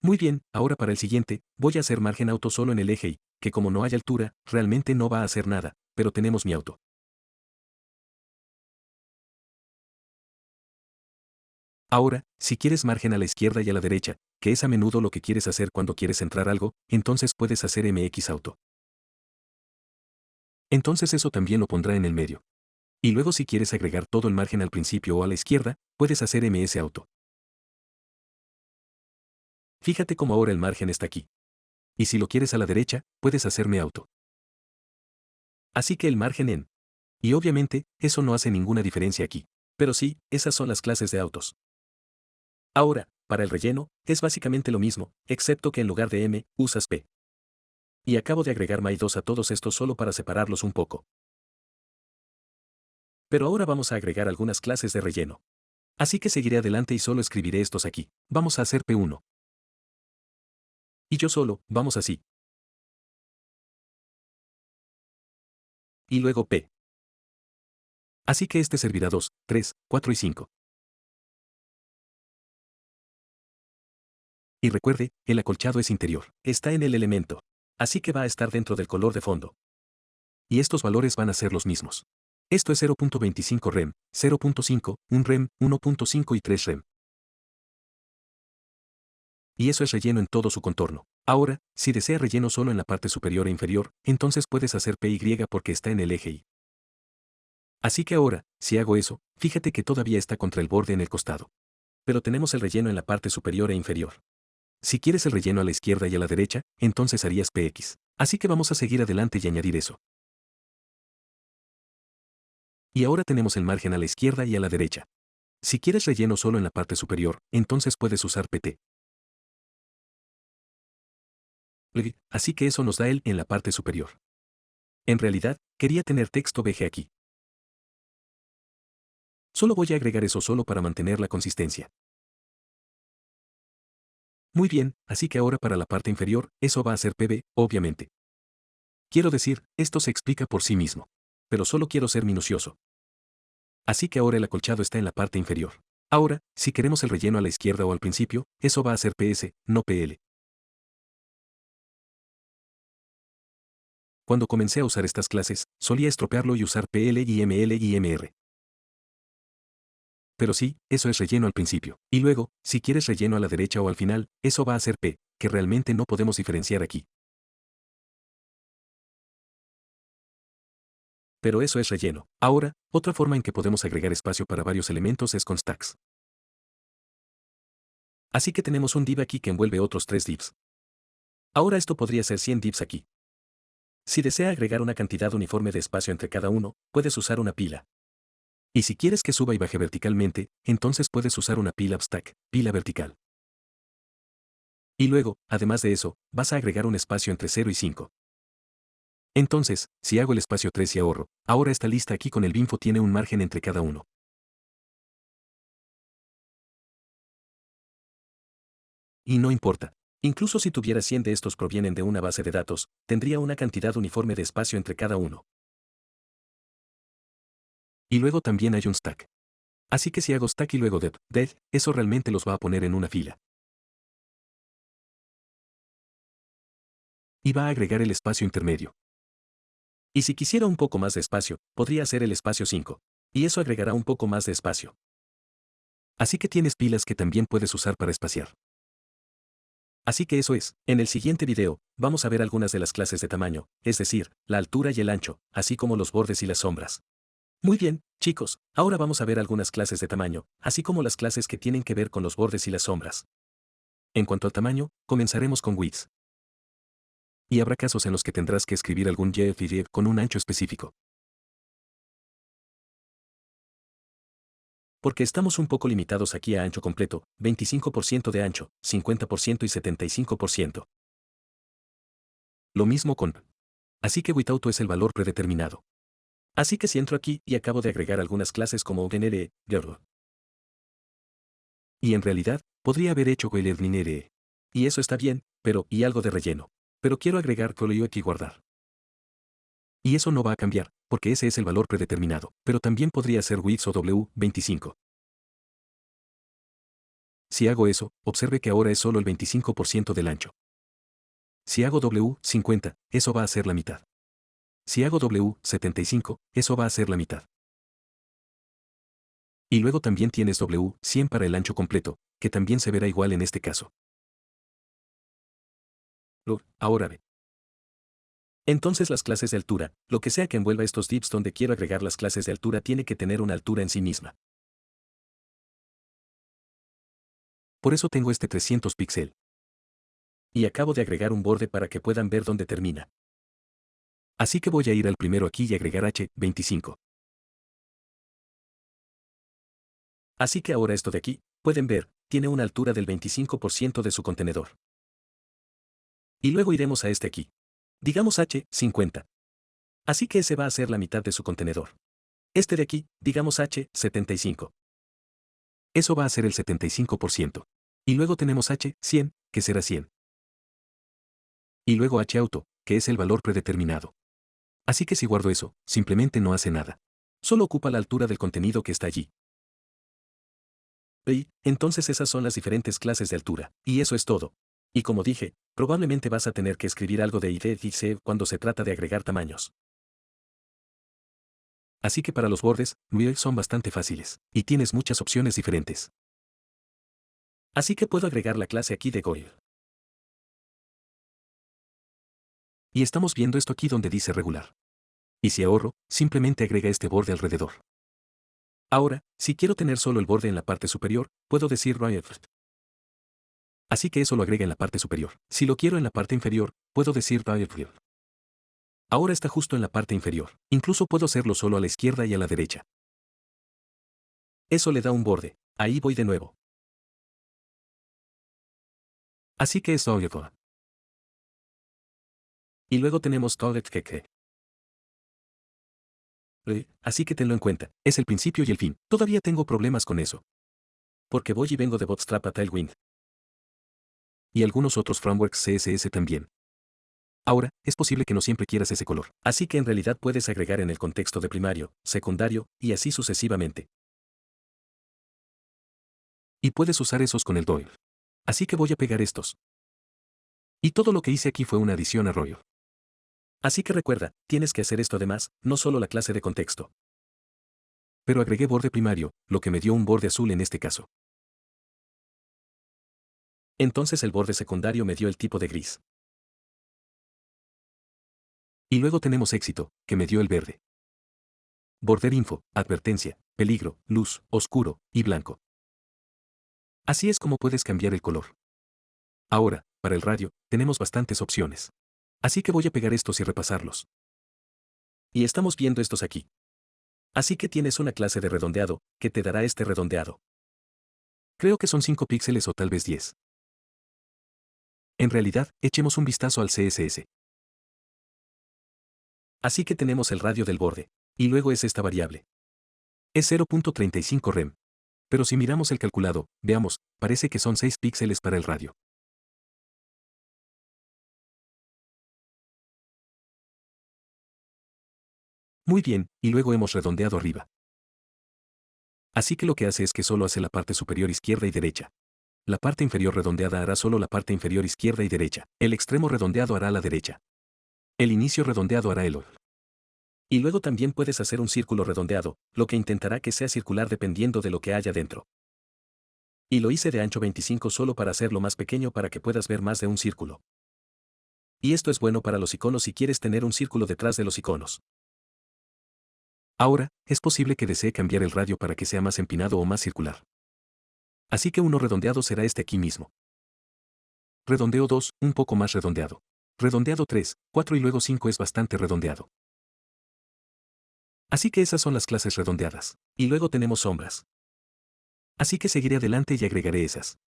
Speaker 1: Muy bien, ahora para el siguiente, voy a hacer margen auto solo en el eje Y, que como no hay altura, realmente no va a hacer nada, pero tenemos mi auto. Ahora, si quieres margen a la izquierda y a la derecha, que es a menudo lo que quieres hacer cuando quieres centrar algo, entonces puedes hacer MX auto. Entonces eso también lo pondrá en el medio. Y luego si quieres agregar todo el margen al principio o a la izquierda, puedes hacer MS auto. Fíjate cómo ahora el margen está aquí. Y si lo quieres a la derecha, puedes hacerme auto. Así que el margen en. Y obviamente, eso no hace ninguna diferencia aquí. Pero sí, esas son las clases de autos. Ahora, para el relleno, es básicamente lo mismo, excepto que en lugar de M, usas P. Y acabo de agregar my2 a todos estos solo para separarlos un poco. Pero ahora vamos a agregar algunas clases de relleno. Así que seguiré adelante y solo escribiré estos aquí. Vamos a hacer P1. Y yo solo, vamos así. Y luego P. Así que este servirá 2, 3, 4 y 5. Y recuerde, el acolchado es interior. Está en el elemento. Así que va a estar dentro del color de fondo. Y estos valores van a ser los mismos. Esto es 0.25 rem, 0.5, 1 rem, 1.5 y 3 rem. Y eso es relleno en todo su contorno. Ahora, si desea relleno solo en la parte superior e inferior, entonces puedes hacer PY porque está en el eje Y. Así que ahora, si hago eso, fíjate que todavía está contra el borde en el costado. Pero tenemos el relleno en la parte superior e inferior. Si quieres el relleno a la izquierda y a la derecha, entonces harías PX. Así que vamos a seguir adelante y añadir eso. Y ahora tenemos el margen a la izquierda y a la derecha. Si quieres relleno solo en la parte superior, entonces puedes usar PT. Así que eso nos da el en la parte superior. En realidad, quería tener texto VG aquí. Solo voy a agregar eso solo para mantener la consistencia. Muy bien, así que ahora para la parte inferior, eso va a ser PB, obviamente. Quiero decir, esto se explica por sí mismo. Pero solo quiero ser minucioso. Así que ahora el acolchado está en la parte inferior. Ahora, si queremos el relleno a la izquierda o al principio, eso va a ser PS, no PL. Cuando comencé a usar estas clases, solía estropearlo y usar PL y ML y MR. Pero sí, eso es relleno al principio. Y luego, si quieres relleno a la derecha o al final, eso va a ser P, que realmente no podemos diferenciar aquí. Pero eso es relleno. Ahora, otra forma en que podemos agregar espacio para varios elementos es con stacks. Así que tenemos un div aquí que envuelve otros 3 divs. Ahora esto podría ser 100 divs aquí. Si desea agregar una cantidad uniforme de espacio entre cada uno, puedes usar una pila. Y si quieres que suba y baje verticalmente, entonces puedes usar una pila stack, pila vertical. Y luego, además de eso, vas a agregar un espacio entre 0 y 5. Entonces, si hago el espacio 3 y ahorro, ahora esta lista aquí con el binfo tiene un margen entre cada uno. Y no importa. Incluso si tuviera 100 de estos provienen de una base de datos, tendría una cantidad uniforme de espacio entre cada uno. Y luego también hay un stack. Así que si hago stack y luego dev, eso realmente los va a poner en una fila. Y va a agregar el espacio intermedio. Y si quisiera un poco más de espacio, podría hacer el espacio 5. Y eso agregará un poco más de espacio. Así que tienes pilas que también puedes usar para espaciar. Así que eso es. En el siguiente video, vamos a ver algunas de las clases de tamaño, es decir, la altura y el ancho, así como los bordes y las sombras. Muy bien, chicos, ahora vamos a ver algunas clases de tamaño, así como las clases que tienen que ver con los bordes y las sombras. En cuanto al tamaño, comenzaremos con width. Y habrá casos en los que tendrás que escribir algún GFID con un ancho específico. Porque estamos un poco limitados aquí a ancho completo, 25% de ancho, 50% y 75%. Lo mismo con. Así que width es el valor predeterminado. Así que si entro aquí y acabo de agregar algunas clases como OpenLE, y en realidad, podría haber hecho OpenLE. Y eso está bien, pero, y algo de relleno. Pero quiero agregar color y guardar. Y eso no va a cambiar, porque ese es el valor predeterminado, pero también podría ser width o W25. Si hago eso, observe que ahora es solo el 25% del ancho. Si hago W50, eso va a ser la mitad. Si hago W75, eso va a ser la mitad. Y luego también tienes W100 para el ancho completo, que también se verá igual en este caso. Ahora ve. Entonces las clases de altura, lo que sea que envuelva estos divs donde quiero agregar las clases de altura tiene que tener una altura en sí misma. Por eso tengo este 300 píxel. Y acabo de agregar un borde para que puedan ver dónde termina. Así que voy a ir al primero aquí y agregar H25. Así que ahora esto de aquí, pueden ver, tiene una altura del 25% de su contenedor. Y luego iremos a este aquí. Digamos H50. Así que ese va a ser la mitad de su contenedor. Este de aquí, digamos H75. Eso va a ser el 75%. Y luego tenemos H100, que será 100. Y luego H-auto, que es el valor predeterminado. Así que si guardo eso, simplemente no hace nada. Solo ocupa la altura del contenido que está allí. Y, entonces esas son las diferentes clases de altura, y eso es todo. Y como dije, probablemente vas a tener que escribir algo de ID y C cuando se trata de agregar tamaños. Así que para los bordes, son bastante fáciles, y tienes muchas opciones diferentes. Así que puedo agregar la clase aquí de Goil. Y estamos viendo esto aquí donde dice regular. Y si ahorro, simplemente agrega este borde alrededor. Ahora, si quiero tener solo el borde en la parte superior, puedo decir right. Así que eso lo agrega en la parte superior. Si lo quiero en la parte inferior, puedo decir right. Ahora está justo en la parte inferior. Incluso puedo hacerlo solo a la izquierda y a la derecha. Eso le da un borde. Ahí voy de nuevo. Así que es right. Y luego tenemos target que. Así que tenlo en cuenta. Es el principio y el fin. Todavía tengo problemas con eso. Porque voy y vengo de Bootstrap a Tailwind. Y algunos otros frameworks CSS también. Ahora, es posible que no siempre quieras ese color. Así que en realidad puedes agregar en el contexto de primario, secundario, y así sucesivamente. Y puedes usar esos con el Doyle. Así que voy a pegar estos. Y todo lo que hice aquí fue una adición a Royal. Así que recuerda, tienes que hacer esto además, no solo la clase de contexto. Pero agregué borde primario, lo que me dio un borde azul en este caso. Entonces el borde secundario me dio el tipo de gris. Y luego tenemos éxito, que me dio el verde. Border info, advertencia, peligro, luz, oscuro, y blanco. Así es como puedes cambiar el color. Ahora, para el radio, tenemos bastantes opciones. Así que voy a pegar estos y repasarlos. Y estamos viendo estos aquí. Así que tienes una clase de redondeado, que te dará este redondeado. Creo que son 5 píxeles o tal vez 10. En realidad, echemos un vistazo al CSS. Así que tenemos el radio del borde. Y luego es esta variable. Es 0.35 rem. Pero si miramos el calculado, veamos, parece que son 6 píxeles para el radio. Muy bien, y luego hemos redondeado arriba. Así que lo que hace es que solo hace la parte superior izquierda y derecha. La parte inferior redondeada hará solo la parte inferior izquierda y derecha. El extremo redondeado hará la derecha. El inicio redondeado hará el otro. Y luego también puedes hacer un círculo redondeado, lo que intentará que sea circular dependiendo de lo que haya dentro. Y lo hice de ancho 25 solo para hacerlo más pequeño para que puedas ver más de un círculo. Y esto es bueno para los iconos si quieres tener un círculo detrás de los iconos. Ahora, es posible que desee cambiar el radio para que sea más empinado o más circular. Así que uno redondeado será este aquí mismo. Redondeo 2, un poco más redondeado. Redondeado 3, 4 y luego 5 es bastante redondeado. Así que esas son las clases redondeadas. Y luego tenemos sombras. Así que seguiré adelante y agregaré esas.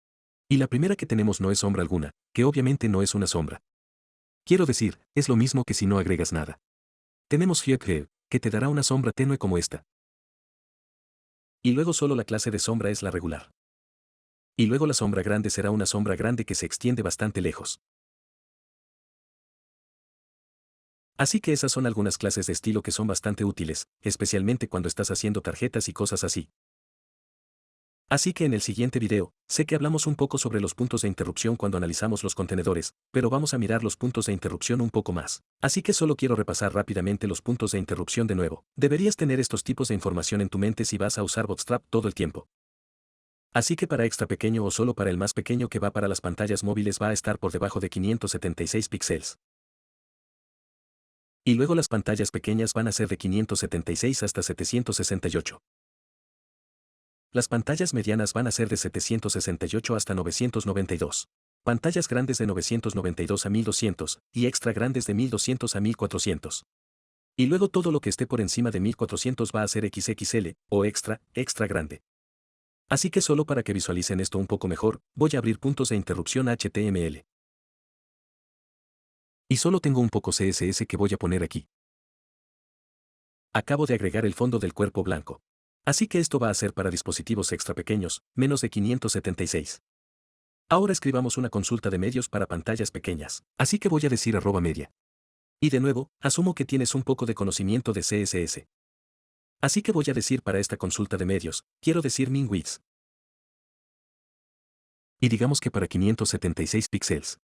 Speaker 1: Y la primera que tenemos no es sombra alguna, que obviamente no es una sombra. Quiero decir, es lo mismo que si no agregas nada. Tenemos Hue, que te dará una sombra tenue como esta. Y luego solo la clase de sombra es la regular. Y luego la sombra grande será una sombra grande que se extiende bastante lejos. Así que esas son algunas clases de estilo que son bastante útiles, especialmente cuando estás haciendo tarjetas y cosas así. Así que en el siguiente video, sé que hablamos un poco sobre los puntos de interrupción cuando analizamos los contenedores, pero vamos a mirar los puntos de interrupción un poco más. Así que solo quiero repasar rápidamente los puntos de interrupción de nuevo. Deberías tener estos tipos de información en tu mente si vas a usar Bootstrap todo el tiempo. Así que para extra pequeño o solo para el más pequeño que va para las pantallas móviles va a estar por debajo de 576 píxeles. Y luego las pantallas pequeñas van a ser de 576 hasta 768. Las pantallas medianas van a ser de 768 hasta 992. Pantallas grandes de 992 a 1200, y extra grandes de 1200 a 1400. Y luego todo lo que esté por encima de 1400 va a ser XXL, o extra, extra grande. Así que solo para que visualicen esto un poco mejor, voy a abrir puntos de interrupción HTML. Y solo tengo un poco CSS que voy a poner aquí. Acabo de agregar el fondo del cuerpo blanco. Así que esto va a ser para dispositivos extra pequeños, menos de 576. Ahora escribamos una consulta de medios para pantallas pequeñas. Así que voy a decir @media. Y de nuevo, asumo que tienes un poco de conocimiento de CSS. Así que voy a decir para esta consulta de medios, quiero decir min width. Y digamos que para 576 píxeles.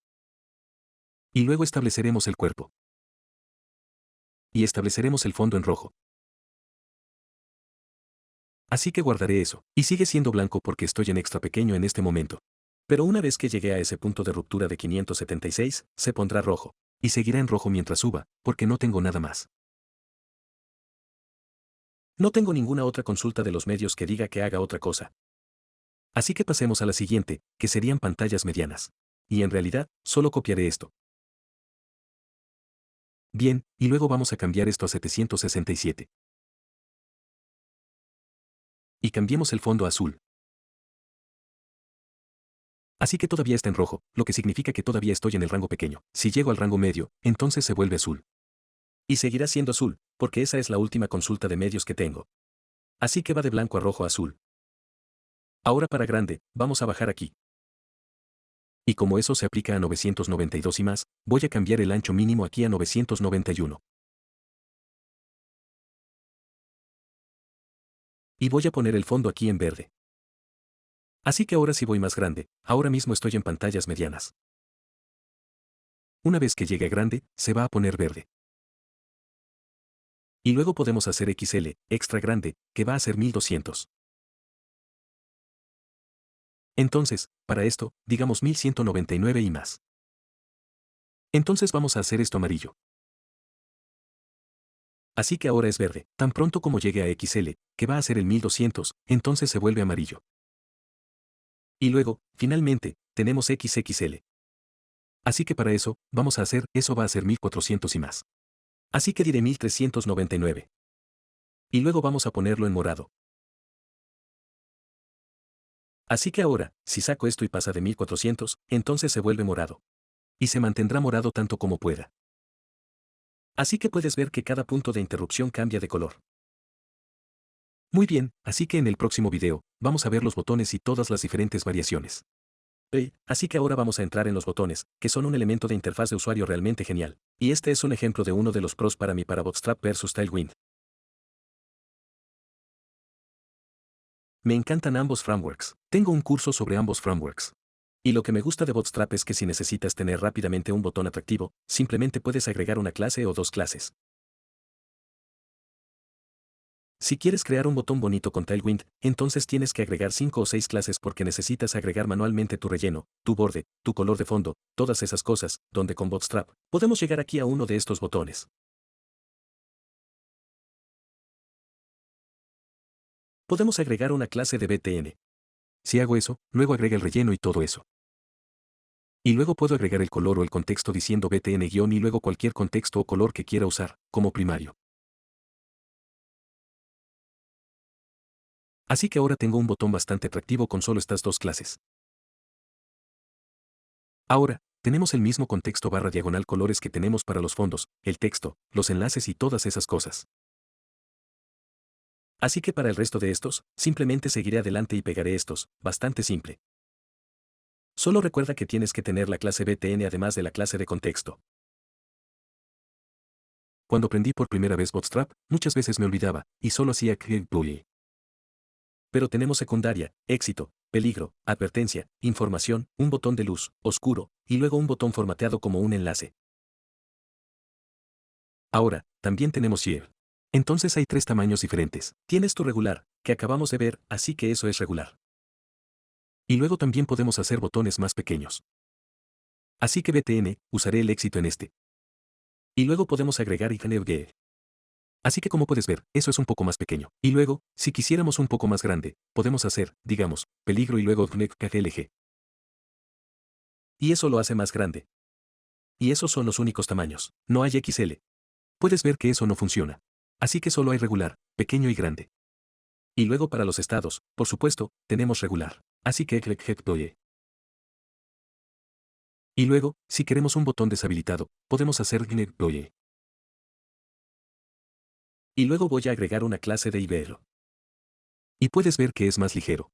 Speaker 1: Y luego estableceremos el cuerpo. Y estableceremos el fondo en rojo. Así que guardaré eso, y sigue siendo blanco porque estoy en extra pequeño en este momento. Pero una vez que llegue a ese punto de ruptura de 576, se pondrá rojo, y seguirá en rojo mientras suba, porque no tengo nada más. No tengo ninguna otra consulta de los medios que diga que haga otra cosa. Así que pasemos a la siguiente, que serían pantallas medianas. Y en realidad, solo copiaré esto. Bien, y luego vamos a cambiar esto a 767. Y cambiemos el fondo a azul. Así que todavía está en rojo, lo que significa que todavía estoy en el rango pequeño. Si llego al rango medio, entonces se vuelve azul. Y seguirá siendo azul, porque esa es la última consulta de medios que tengo. Así que va de blanco a rojo a azul. Ahora para grande, vamos a bajar aquí. Y como eso se aplica a 992 y más, voy a cambiar el ancho mínimo aquí a 991. Y voy a poner el fondo aquí en verde. Así que ahora sí voy más grande, ahora mismo estoy en pantallas medianas. Una vez que llegue a grande, se va a poner verde. Y luego podemos hacer XL, extra grande, que va a ser 1200. Entonces, para esto, digamos 1199 y más. Entonces vamos a hacer esto amarillo. Así que ahora es verde, tan pronto como llegue a XL, que va a ser el 1200, entonces se vuelve amarillo. Y luego, finalmente, tenemos XXL. Así que para eso, vamos a hacer, eso va a ser 1400 y más. Así que diré 1399. Y luego vamos a ponerlo en morado. Así que ahora, si saco esto y pasa de 1400, entonces se vuelve morado. Y se mantendrá morado tanto como pueda. Así que puedes ver que cada punto de interrupción cambia de color. Muy bien, así que en el próximo video, vamos a ver los botones y todas las diferentes variaciones. Así que ahora vamos a entrar en los botones, que son un elemento de interfaz de usuario realmente genial. Y este es un ejemplo de uno de los pros para mí para Bootstrap versus Tailwind. Me encantan ambos frameworks. Tengo un curso sobre ambos frameworks. Y lo que me gusta de Bootstrap es que si necesitas tener rápidamente un botón atractivo, simplemente puedes agregar una clase o dos clases. Si quieres crear un botón bonito con Tailwind, entonces tienes que agregar 5 o 6 clases porque necesitas agregar manualmente tu relleno, tu borde, tu color de fondo, todas esas cosas, donde con Bootstrap, podemos llegar aquí a uno de estos botones. Podemos agregar una clase de BTN. Si hago eso, luego agrega el relleno y todo eso. Y luego puedo agregar el color o el contexto diciendo BTN- y luego cualquier contexto o color que quiera usar, como primario. Así que ahora tengo un botón bastante atractivo con solo estas dos clases. Ahora, tenemos el mismo contexto barra diagonal colores que tenemos para los fondos, el texto, los enlaces y todas esas cosas. Así que para el resto de estos, simplemente seguiré adelante y pegaré estos, bastante simple. Solo recuerda que tienes que tener la clase BTN además de la clase de contexto. cuando aprendí por primera vez Bootstrap, muchas veces me olvidaba, y solo hacía clic. Pero tenemos secundaria, éxito, peligro, advertencia, información, un botón de luz, oscuro, y luego un botón formateado como un enlace. Ahora, también tenemos Shield. Entonces hay 3 tamaños diferentes. Tienes tu regular, que acabamos de ver, así que eso es regular. Y luego también podemos hacer botones más pequeños. Así que BTN, usaré el éxito en este. Y luego podemos agregar IGNG. Así que como puedes ver, eso es un poco más pequeño. Y luego, si quisiéramos un poco más grande, podemos hacer, digamos, peligro y luego KGLG. Y eso lo hace más grande. Y esos son los únicos tamaños. No hay XL. Puedes ver que eso no funciona. Así que solo hay regular, pequeño y grande. Y luego para los estados, por supuesto, tenemos regular. Así que y luego, si queremos un botón deshabilitado, podemos hacer GNEGPloye. Y luego voy a agregar una clase de IBL. Y puedes ver que es más ligero.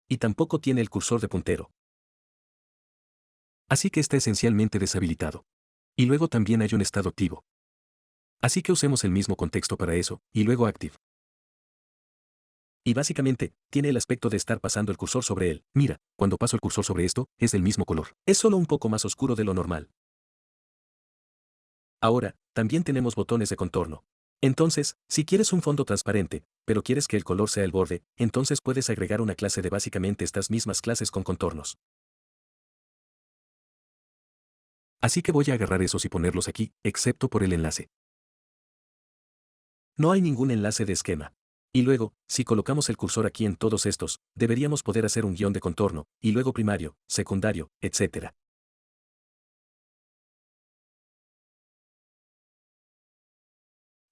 Speaker 1: Y tampoco tiene el cursor de puntero. Así que está esencialmente deshabilitado. Y luego también hay un estado activo. Así que usemos el mismo contexto para eso, y luego active. Y básicamente, tiene el aspecto de estar pasando el cursor sobre él. Mira, cuando paso el cursor sobre esto, es del mismo color. Es solo un poco más oscuro de lo normal. Ahora, también tenemos botones de contorno. Entonces, si quieres un fondo transparente, pero quieres que el color sea el borde, entonces puedes agregar una clase de básicamente estas mismas clases con contornos. Así que voy a agarrar esos y ponerlos aquí, excepto por el enlace. No hay ningún enlace de esquema. Y luego, si colocamos el cursor aquí en todos estos, deberíamos poder hacer un guión de contorno, y luego primario, secundario, etc.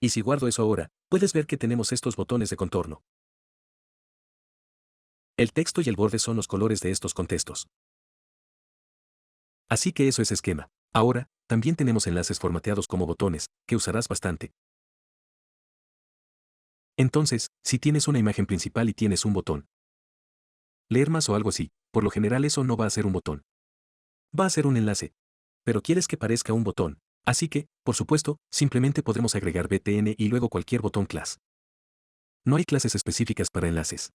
Speaker 1: Y si guardo eso ahora, puedes ver que tenemos estos botones de contorno. El texto y el borde son los colores de estos contextos. Así que eso es esquema. Ahora, también tenemos enlaces formateados como botones, que usarás bastante. Entonces, si tienes una imagen principal y tienes un botón, leer más o algo así, por lo general eso no va a ser un botón. Va a ser un enlace. Pero quieres que parezca un botón. Así que, por supuesto, simplemente podremos agregar BTN y luego cualquier botón class. No hay clases específicas para enlaces.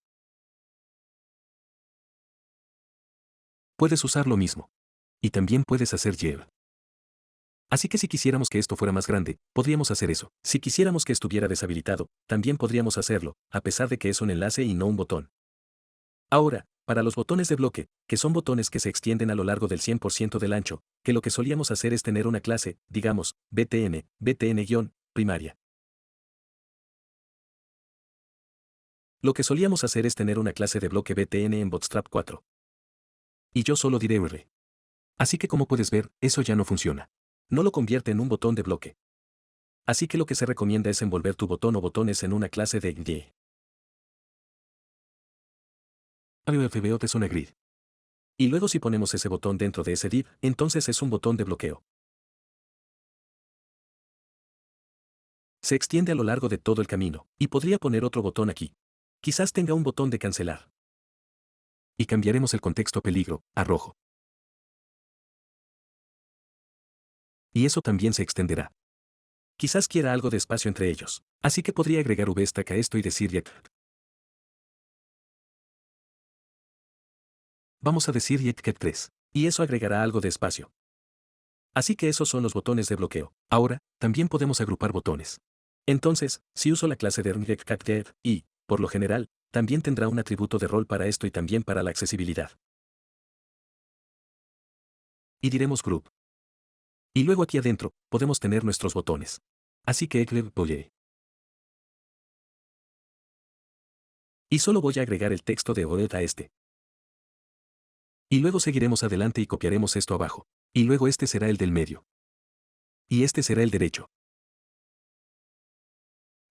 Speaker 1: Puedes usar lo mismo. Y también puedes hacer Yev. Así que si quisiéramos que esto fuera más grande, podríamos hacer eso. Si quisiéramos que estuviera deshabilitado, también podríamos hacerlo, a pesar de que es un enlace y no un botón. Ahora, para los botones de bloque, que son botones que se extienden a lo largo del 100% del ancho, que lo que solíamos hacer es tener una clase, digamos, BTN-primaria. Lo que solíamos hacer es tener una clase de bloque BTN en Bootstrap 4. Y yo solo diré UR. Así que como puedes ver, eso ya no funciona. No lo convierte en un botón de bloque. Así que lo que se recomienda es envolver tu botón o botones en una clase de Y. ABFBO es una grid. Y luego si ponemos ese botón dentro de ese div, entonces es un botón de bloqueo. Se extiende a lo largo de todo el camino, y podría poner otro botón aquí. Quizás tenga un botón de cancelar. Y cambiaremos el contexto peligro a rojo. Y eso también se extenderá. Quizás quiera algo de espacio entre ellos. Así que podría agregar vstack a esto y decir yak. Vamos a decir yak3. Y eso agregará algo de espacio. Así que esos son los botones de bloqueo. Ahora, también podemos agrupar botones. Entonces, si uso la clase de RNGCACTEV y, por lo general, también tendrá un atributo de rol para esto y también para la accesibilidad. Y diremos group. Y luego aquí adentro, podemos tener nuestros botones. Así que voy. Y solo voy a agregar el texto de OED a este. Y luego seguiremos adelante y copiaremos esto abajo. Y luego este será el del medio. Y este será el derecho.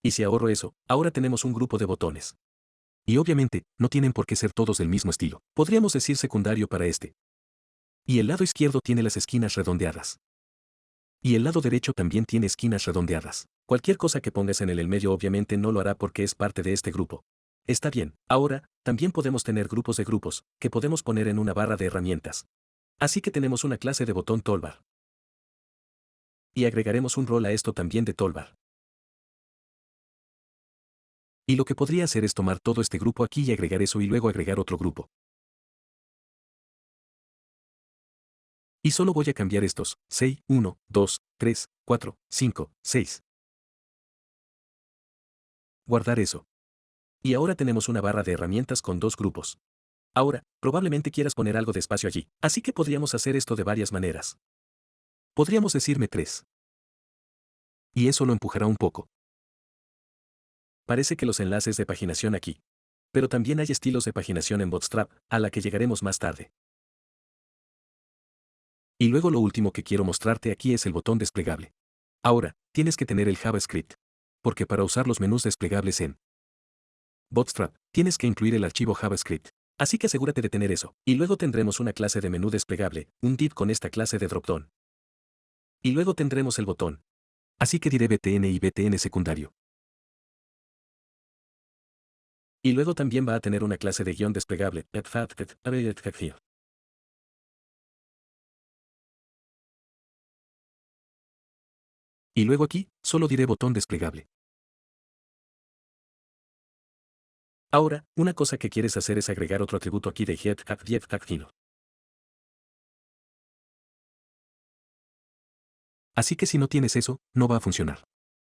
Speaker 1: Y si ahorro eso, ahora tenemos un grupo de botones. Y obviamente, no tienen por qué ser todos del mismo estilo. Podríamos decir secundario para este. Y el lado izquierdo tiene las esquinas redondeadas. Y el lado derecho también tiene esquinas redondeadas. Cualquier cosa que pongas en el medio obviamente no lo hará porque es parte de este grupo. Está bien. Ahora, también podemos tener grupos de grupos, que podemos poner en una barra de herramientas. Así que tenemos una clase de botón toolbar. y agregaremos un rol a esto también de toolbar. Y lo que podría hacer es tomar todo este grupo aquí y agregar eso y luego agregar otro grupo. Y solo voy a cambiar estos, 6, 1, 2, 3, 4, 5, 6. Guardar eso. Y ahora tenemos una barra de herramientas con dos grupos. Ahora, probablemente quieras poner algo de espacio allí, así que podríamos hacer esto de varias maneras. Podríamos decirme 3. Y eso lo empujará un poco. Parece que los enlaces de paginación aquí. Pero también hay estilos de paginación en Bootstrap, a la que llegaremos más tarde. Y luego lo último que quiero mostrarte aquí es el botón desplegable. Ahora, tienes que tener el JavaScript. Porque para usar los menús desplegables en Bootstrap, tienes que incluir el archivo JavaScript. Así que asegúrate de tener eso. Y luego tendremos una clase de menú desplegable, un div con esta clase de dropdown. Y luego tendremos el botón. Así que diré btn y btn secundario. Y luego también va a tener una clase de guión desplegable. Y luego aquí, solo diré botón desplegable. Ahora, una cosa que quieres hacer es agregar otro atributo aquí de get. Así que si no tienes eso, no va a funcionar.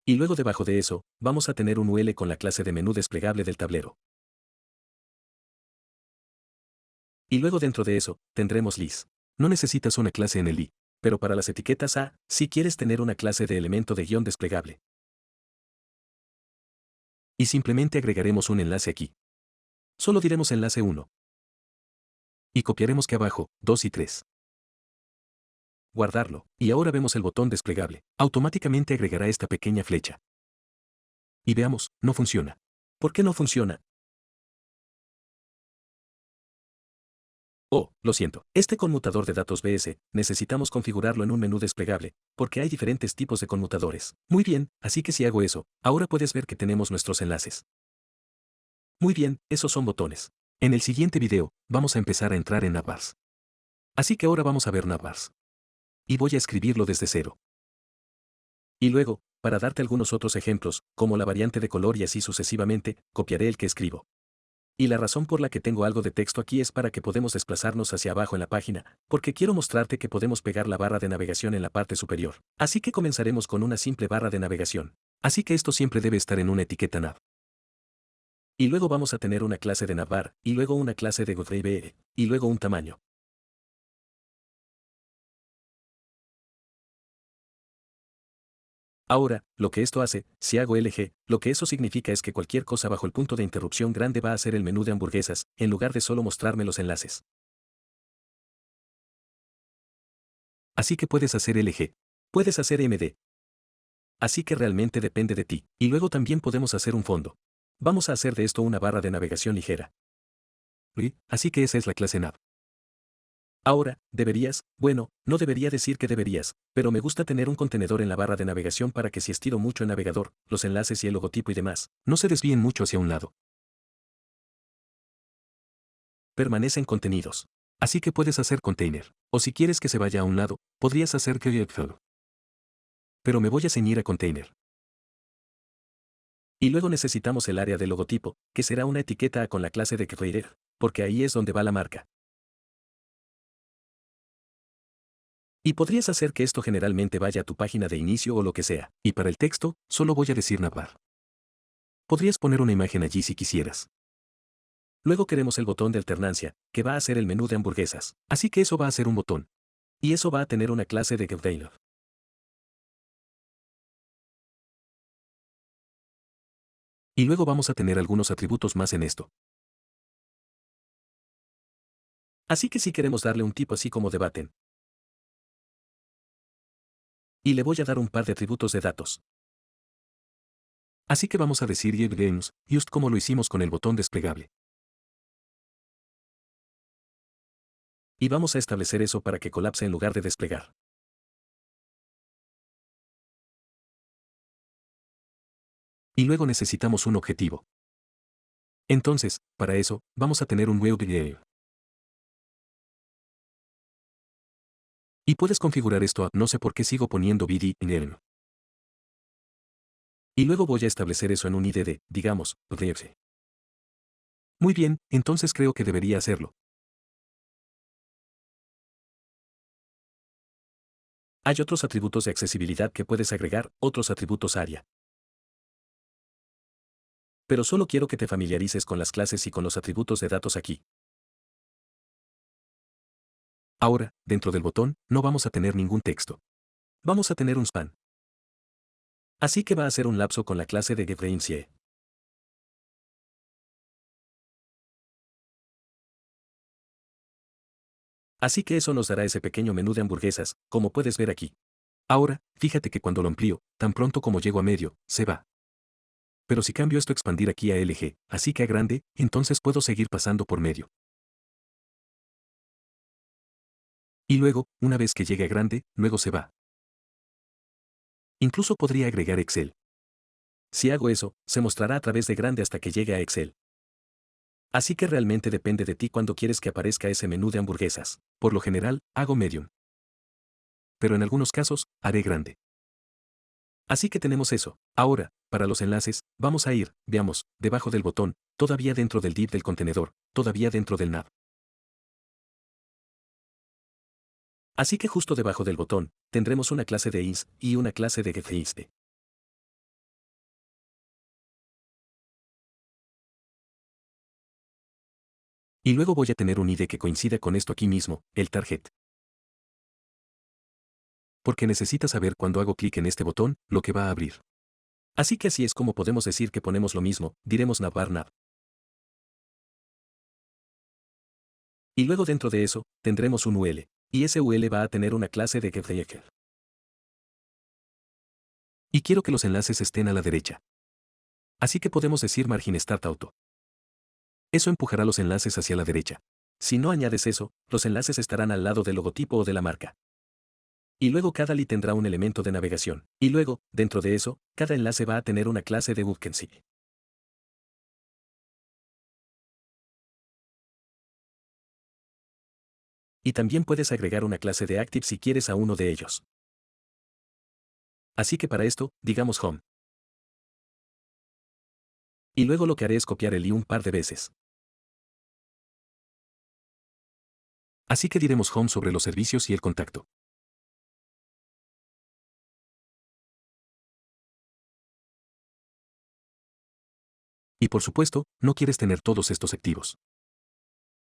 Speaker 1: Y luego debajo de eso, vamos a tener un UL con la clase de menú desplegable del tablero. Y luego dentro de eso, tendremos list. No necesitas una clase en el i. Pero para las etiquetas A, si quieres tener una clase de elemento de guión desplegable. Y simplemente agregaremos un enlace aquí. Solo diremos enlace 1. Y copiaremos que abajo, 2 y 3. Guardarlo, y ahora vemos el botón desplegable. Automáticamente agregará esta pequeña flecha. Y veamos, no funciona. ¿Por qué no funciona? Oh, lo siento. Este conmutador de datos BS, necesitamos configurarlo en un menú desplegable, porque hay diferentes tipos de conmutadores. Muy bien, así que si hago eso, ahora puedes ver que tenemos nuestros enlaces. Muy bien, esos son botones. En el siguiente video, vamos a empezar a entrar en navbars. Así que ahora vamos a ver navbars. Y voy a escribirlo desde cero. Y luego, para darte algunos otros ejemplos, como la variante de color y así sucesivamente, copiaré el que escribo. Y la razón por la que tengo algo de texto aquí es para que podamos desplazarnos hacia abajo en la página, porque quiero mostrarte que podemos pegar la barra de navegación en la parte superior. Así que comenzaremos con una simple barra de navegación. Así que esto siempre debe estar en una etiqueta nav. Y luego vamos a tener una clase de navbar, y luego una clase de godreibe, y luego un tamaño. Ahora, lo que esto hace, si hago LG, lo que eso significa es que cualquier cosa bajo el punto de interrupción grande va a ser el menú de hamburguesas, en lugar de solo mostrarme los enlaces. Así que puedes hacer LG. Puedes hacer MD. Así que realmente depende de ti. Y luego también podemos hacer un fondo. Vamos a hacer de esto una barra de navegación ligera. Así que esa es la clase nav. Ahora, deberías, bueno, no debería decir que deberías, pero me gusta tener un contenedor en la barra de navegación para que si estiro mucho el navegador, los enlaces y el logotipo y demás, no se desvíen mucho hacia un lado. Permanecen contenidos. Así que puedes hacer container. O si quieres que se vaya a un lado, podrías hacer que. Pero me voy a ceñir a container. Y luego necesitamos el área del logotipo, que será una etiqueta A con la clase de creator, porque ahí es donde va la marca. Y podrías hacer que esto generalmente vaya a tu página de inicio o lo que sea. Y para el texto, solo voy a decir navbar. Podrías poner una imagen allí si quisieras. Luego queremos el botón de alternancia, que va a ser el menú de hamburguesas. Así que eso va a ser un botón. Y eso va a tener una clase de getDailov. Y luego vamos a tener algunos atributos más en esto. Así que si queremos darle un tipo así como de button. Y le voy a dar un par de atributos de datos. Así que vamos a decir getGames, just como lo hicimos con el botón desplegable. Y vamos a establecer eso para que colapse en lugar de desplegar. Y luego necesitamos un objetivo. Entonces, para eso, vamos a tener un web. Y puedes configurar esto a no sé por qué sigo poniendo BD en el. Y luego voy a establecer eso en un IDD, digamos, ref. Muy bien, entonces creo que debería hacerlo. Hay otros atributos de accesibilidad que puedes agregar, otros atributos ARIA. Pero solo quiero que te familiarices con las clases y con los atributos de datos aquí. Ahora, dentro del botón, no vamos a tener ningún texto. Vamos a tener un span. Así que va a ser un lapso con la clase de getRange. Así que eso nos dará ese pequeño menú de hamburguesas, como puedes ver aquí. Ahora, fíjate que cuando lo amplío, tan pronto como llego a medio, se va. Pero si cambio esto expandir aquí a LG, así que a grande, entonces puedo seguir pasando por medio. Y luego, una vez que llegue a grande, luego se va. Incluso podría agregar Excel. Si hago eso, se mostrará a través de grande hasta que llegue a Excel. Así que realmente depende de ti cuando quieres que aparezca ese menú de hamburguesas. Por lo general, hago medium. Pero en algunos casos, haré grande. Así que tenemos eso. Ahora, para los enlaces, vamos a ir, veamos, debajo del botón, todavía dentro del div del contenedor, todavía dentro del nav. Así que justo debajo del botón, tendremos una clase de ins y una clase de getInst. Y luego voy a tener un ID que coincida con esto aquí mismo, el target. Porque necesitas saber cuando hago clic en este botón, lo que va a abrir. Así que así es como podemos decir que ponemos lo mismo, diremos navbar nav. Y luego dentro de eso, tendremos un UL. Y ese UL va a tener una clase de getRange. Y quiero que los enlaces estén a la derecha. Así que podemos decir margin start auto. Eso empujará los enlaces hacia la derecha. Si no añades eso, los enlaces estarán al lado del logotipo o de la marca. Y luego cada li tendrá un elemento de navegación. Y luego, dentro de eso, cada enlace va a tener una clase de Bookensy. Y también puedes agregar una clase de Active si quieres a uno de ellos. Así que para esto, digamos Home. Y luego lo que haré es copiar el i un par de veces. Así que diremos Home sobre los servicios y el contacto. Y por supuesto, no quieres tener todos estos activos.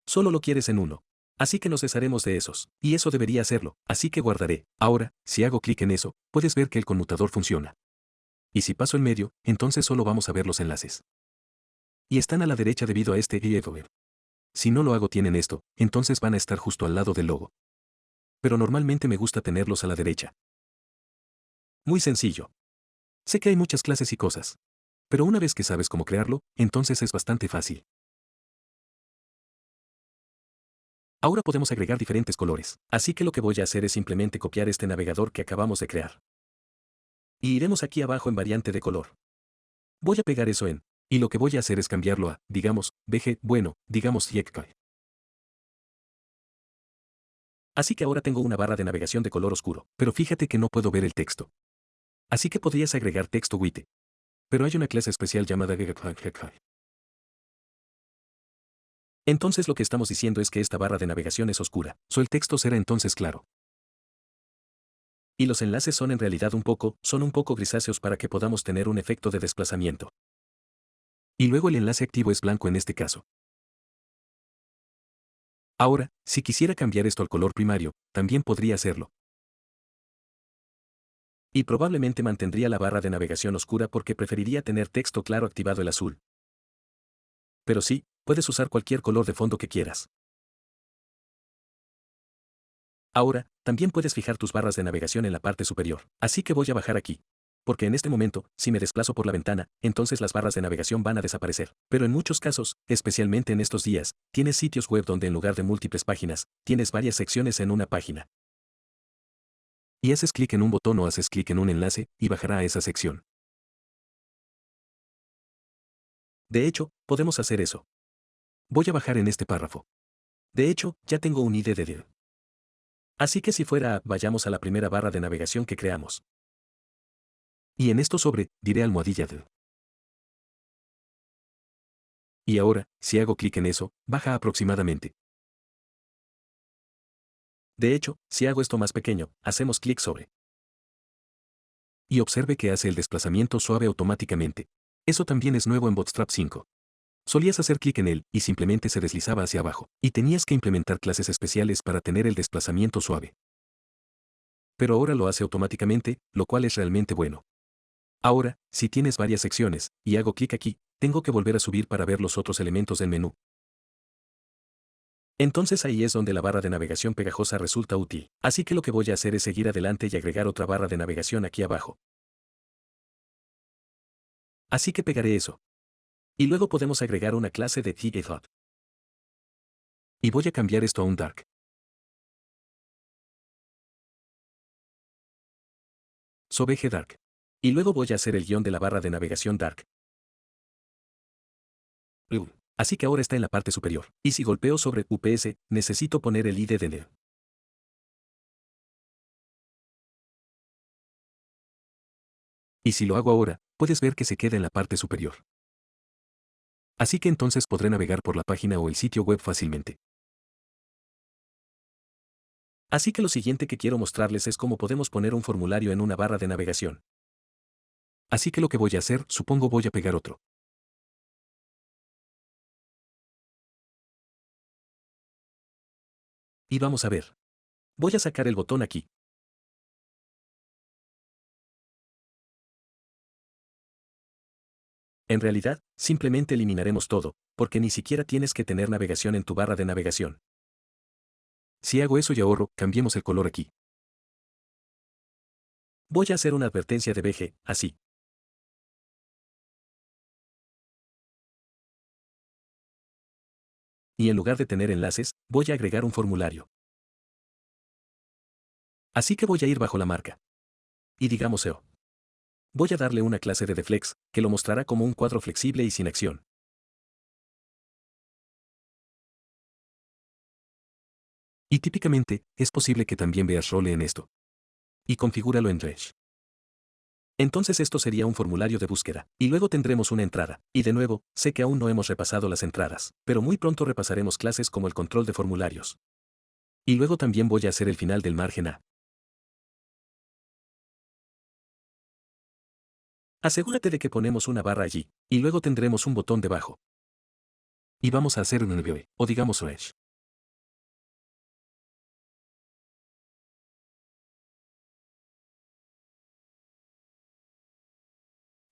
Speaker 1: Solo lo quieres en uno. Así que nos desharemos de esos. Y eso debería hacerlo. Así que guardaré. Ahora, si hago clic en eso, puedes ver que el conmutador funciona. Y si paso en medio, entonces solo vamos a ver los enlaces. Y están a la derecha debido a este IFW. Si no lo hago tienen esto, entonces van a estar justo al lado del logo. Pero normalmente me gusta tenerlos a la derecha. Muy sencillo. Sé que hay muchas clases y cosas. Pero una vez que sabes cómo crearlo, entonces es bastante fácil. Ahora podemos agregar diferentes colores. Así que lo que voy a hacer es simplemente copiar este navegador que acabamos de crear. Y iremos aquí abajo en variante de color. Voy a pegar eso en. Y lo que voy a hacer es cambiarlo a, digamos, BG, bueno, digamos Yekkai. Así que ahora tengo una barra de navegación de color oscuro, pero fíjate que no puedo ver el texto. Así que podrías agregar texto WIT. Pero hay una clase especial llamada Yekkai. Entonces lo que estamos diciendo es que esta barra de navegación es oscura, el texto será entonces claro. Y los enlaces son en realidad son un poco grisáceos para que podamos tener un efecto de desplazamiento. Y luego el enlace activo es blanco en este caso. Ahora, si quisiera cambiar esto al color primario, también podría hacerlo. Y probablemente mantendría la barra de navegación oscura porque preferiría tener texto claro activado el azul. Pero sí, puedes usar cualquier color de fondo que quieras. Ahora, también puedes fijar tus barras de navegación en la parte superior. Así que voy a bajar aquí. Porque en este momento, si me desplazo por la ventana, entonces las barras de navegación van a desaparecer. Pero en muchos casos, especialmente en estos días, tienes sitios web donde en lugar de múltiples páginas, tienes varias secciones en una página. Y haces clic en un botón o haces clic en un enlace, y bajará a esa sección. De hecho, podemos hacer eso. Voy a bajar en este párrafo. De hecho, ya tengo un ID de div. Así que si fuera a, vayamos a la primera barra de navegación que creamos. Y en esto sobre, diré almohadilla de. Y ahora, si hago clic en eso, baja aproximadamente. De hecho, si hago esto más pequeño, hacemos clic sobre. Y observe que hace el desplazamiento suave automáticamente. Eso también es nuevo en Bootstrap 5. Solías hacer clic en él y simplemente se deslizaba hacia abajo, y tenías que implementar clases especiales para tener el desplazamiento suave. Pero ahora lo hace automáticamente, lo cual es realmente bueno. Ahora, si tienes varias secciones, y hago clic aquí, tengo que volver a subir para ver los otros elementos del menú. Entonces ahí es donde la barra de navegación pegajosa resulta útil. Así que lo que voy a hacer es seguir adelante y agregar otra barra de navegación aquí abajo. Así que pegaré eso. Y luego podemos agregar una clase de TheThought. Y voy a cambiar esto a un dark. Sobeje dark. Y luego voy a hacer el guión de la barra de navegación dark. Así que ahora está en la parte superior. Y si golpeo sobre UPS, necesito poner el ID de NEO. Y si lo hago ahora, puedes ver que se queda en la parte superior. Así que entonces podré navegar por la página o el sitio web fácilmente. Así que lo siguiente que quiero mostrarles es cómo podemos poner un formulario en una barra de navegación. Así que lo que voy a hacer, supongo voy a pegar otro. Y vamos a ver. Voy a sacar el botón aquí. En realidad, simplemente eliminaremos todo, porque ni siquiera tienes que tener navegación en tu barra de navegación. Si hago eso y ahorro, cambiemos el color aquí. Voy a hacer una advertencia de BG, así. Y en lugar de tener enlaces, voy a agregar un formulario. Así que voy a ir bajo la marca. Y digamos SEO. Voy a darle una clase de deflex, que lo mostrará como un cuadro flexible y sin acción. Y típicamente, es posible que también veas role en esto. Y configúralo en Dredge. Entonces esto sería un formulario de búsqueda, y luego tendremos una entrada. Y de nuevo, sé que aún no hemos repasado las entradas, pero muy pronto repasaremos clases como el control de formularios. Y luego también voy a hacer el final del margen A. Asegúrate de que ponemos una barra allí, y luego tendremos un botón debajo. Y vamos a hacer un review, o digamos Edge.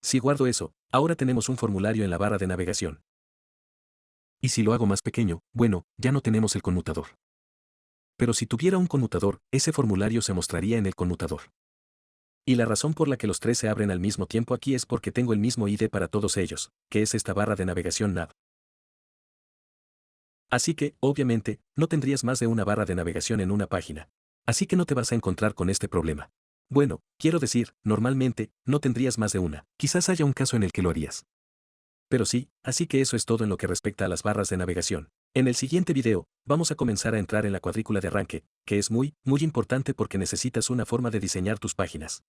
Speaker 1: Si guardo eso, ahora tenemos un formulario en la barra de navegación. Y si lo hago más pequeño, bueno, ya no tenemos el conmutador. Pero si tuviera un conmutador, ese formulario se mostraría en el conmutador. Y la razón por la que los tres se abren al mismo tiempo aquí es porque tengo el mismo ID para todos ellos, que es esta barra de navegación nav. Así que, obviamente, no tendrías más de una barra de navegación en una página. Así que no te vas a encontrar con este problema. Bueno, quiero decir, normalmente, no tendrías más de una. Quizás haya un caso en el que lo harías. Pero sí, así que eso es todo en lo que respecta a las barras de navegación. En el siguiente video, vamos a comenzar a entrar en la cuadrícula de arranque, que es muy, muy importante porque necesitas una forma de diseñar tus páginas.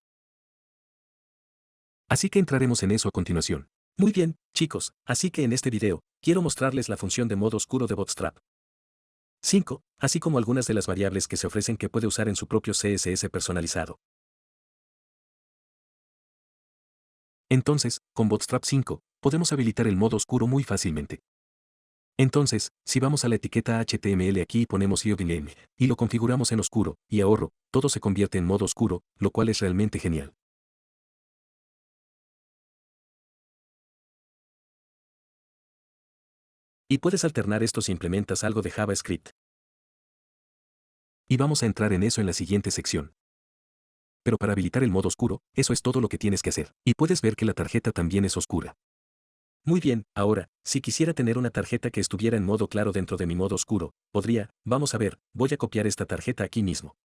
Speaker 1: Así que entraremos en eso a continuación. Muy bien, chicos, así que en este video, quiero mostrarles la función de modo oscuro de Bootstrap 5, así como algunas de las variables que se ofrecen que puede usar en su propio CSS personalizado. Entonces, con Bootstrap 5, podemos habilitar el modo oscuro muy fácilmente. Entonces, si vamos a la etiqueta HTML aquí y ponemos IODName, y lo configuramos en oscuro, y ahorro, todo se convierte en modo oscuro, lo cual es realmente genial. Y puedes alternar esto si implementas algo de JavaScript. Y vamos a entrar en eso en la siguiente sección. Pero para habilitar el modo oscuro, eso es todo lo que tienes que hacer. Y puedes ver que la tarjeta también es oscura. Muy bien, ahora, si quisiera tener una tarjeta que estuviera en modo claro dentro de mi modo oscuro, podría, vamos a ver, voy a copiar esta tarjeta aquí mismo.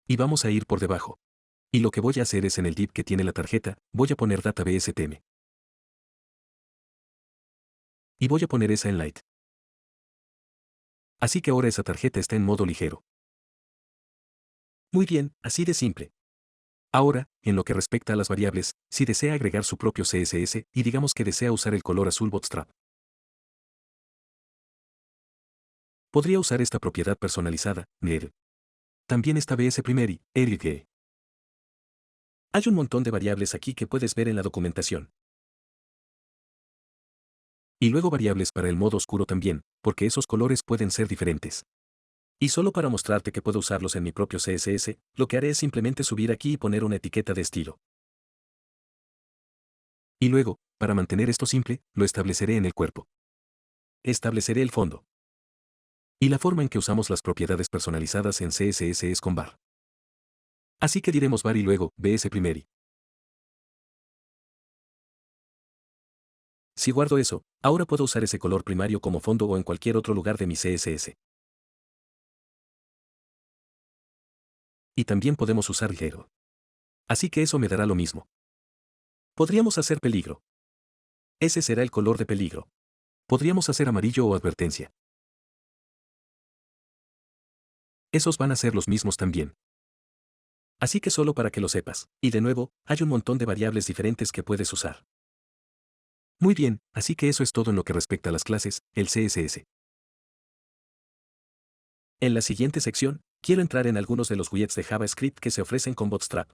Speaker 1: Y vamos a ir por debajo. Y lo que voy a hacer es en el div que tiene la tarjeta, voy a poner database.tm. Y voy a poner esa en light. Así que ahora esa tarjeta está en modo ligero. Muy bien, así de simple. Ahora, en lo que respecta a las variables, si desea agregar su propio CSS, y digamos que desea usar el color azul Bootstrap, podría usar esta propiedad personalizada, NER. También está BS Primary, ERG. Hay un montón de variables aquí que puedes ver en la documentación. Y luego variables para el modo oscuro también, porque esos colores pueden ser diferentes. Y solo para mostrarte que puedo usarlos en mi propio CSS, lo que haré es simplemente subir aquí y poner una etiqueta de estilo. Y luego, para mantener esto simple, lo estableceré en el cuerpo. Estableceré el fondo. Y la forma en que usamos las propiedades personalizadas en CSS es con var. Así que diremos var y luego, BS Primary. Si guardo eso, ahora puedo usar ese color primario como fondo o en cualquier otro lugar de mi CSS. Y también podemos usar ligero. Así que eso me dará lo mismo. Podríamos hacer peligro. Ese será el color de peligro. Podríamos hacer amarillo o advertencia. Esos van a ser los mismos también. Así que solo para que lo sepas. Y de nuevo, hay un montón de variables diferentes que puedes usar. Muy bien, así que eso es todo en lo que respecta a las clases, el CSS. En la siguiente sección, quiero entrar en algunos de los widgets de JavaScript que se ofrecen con Bootstrap.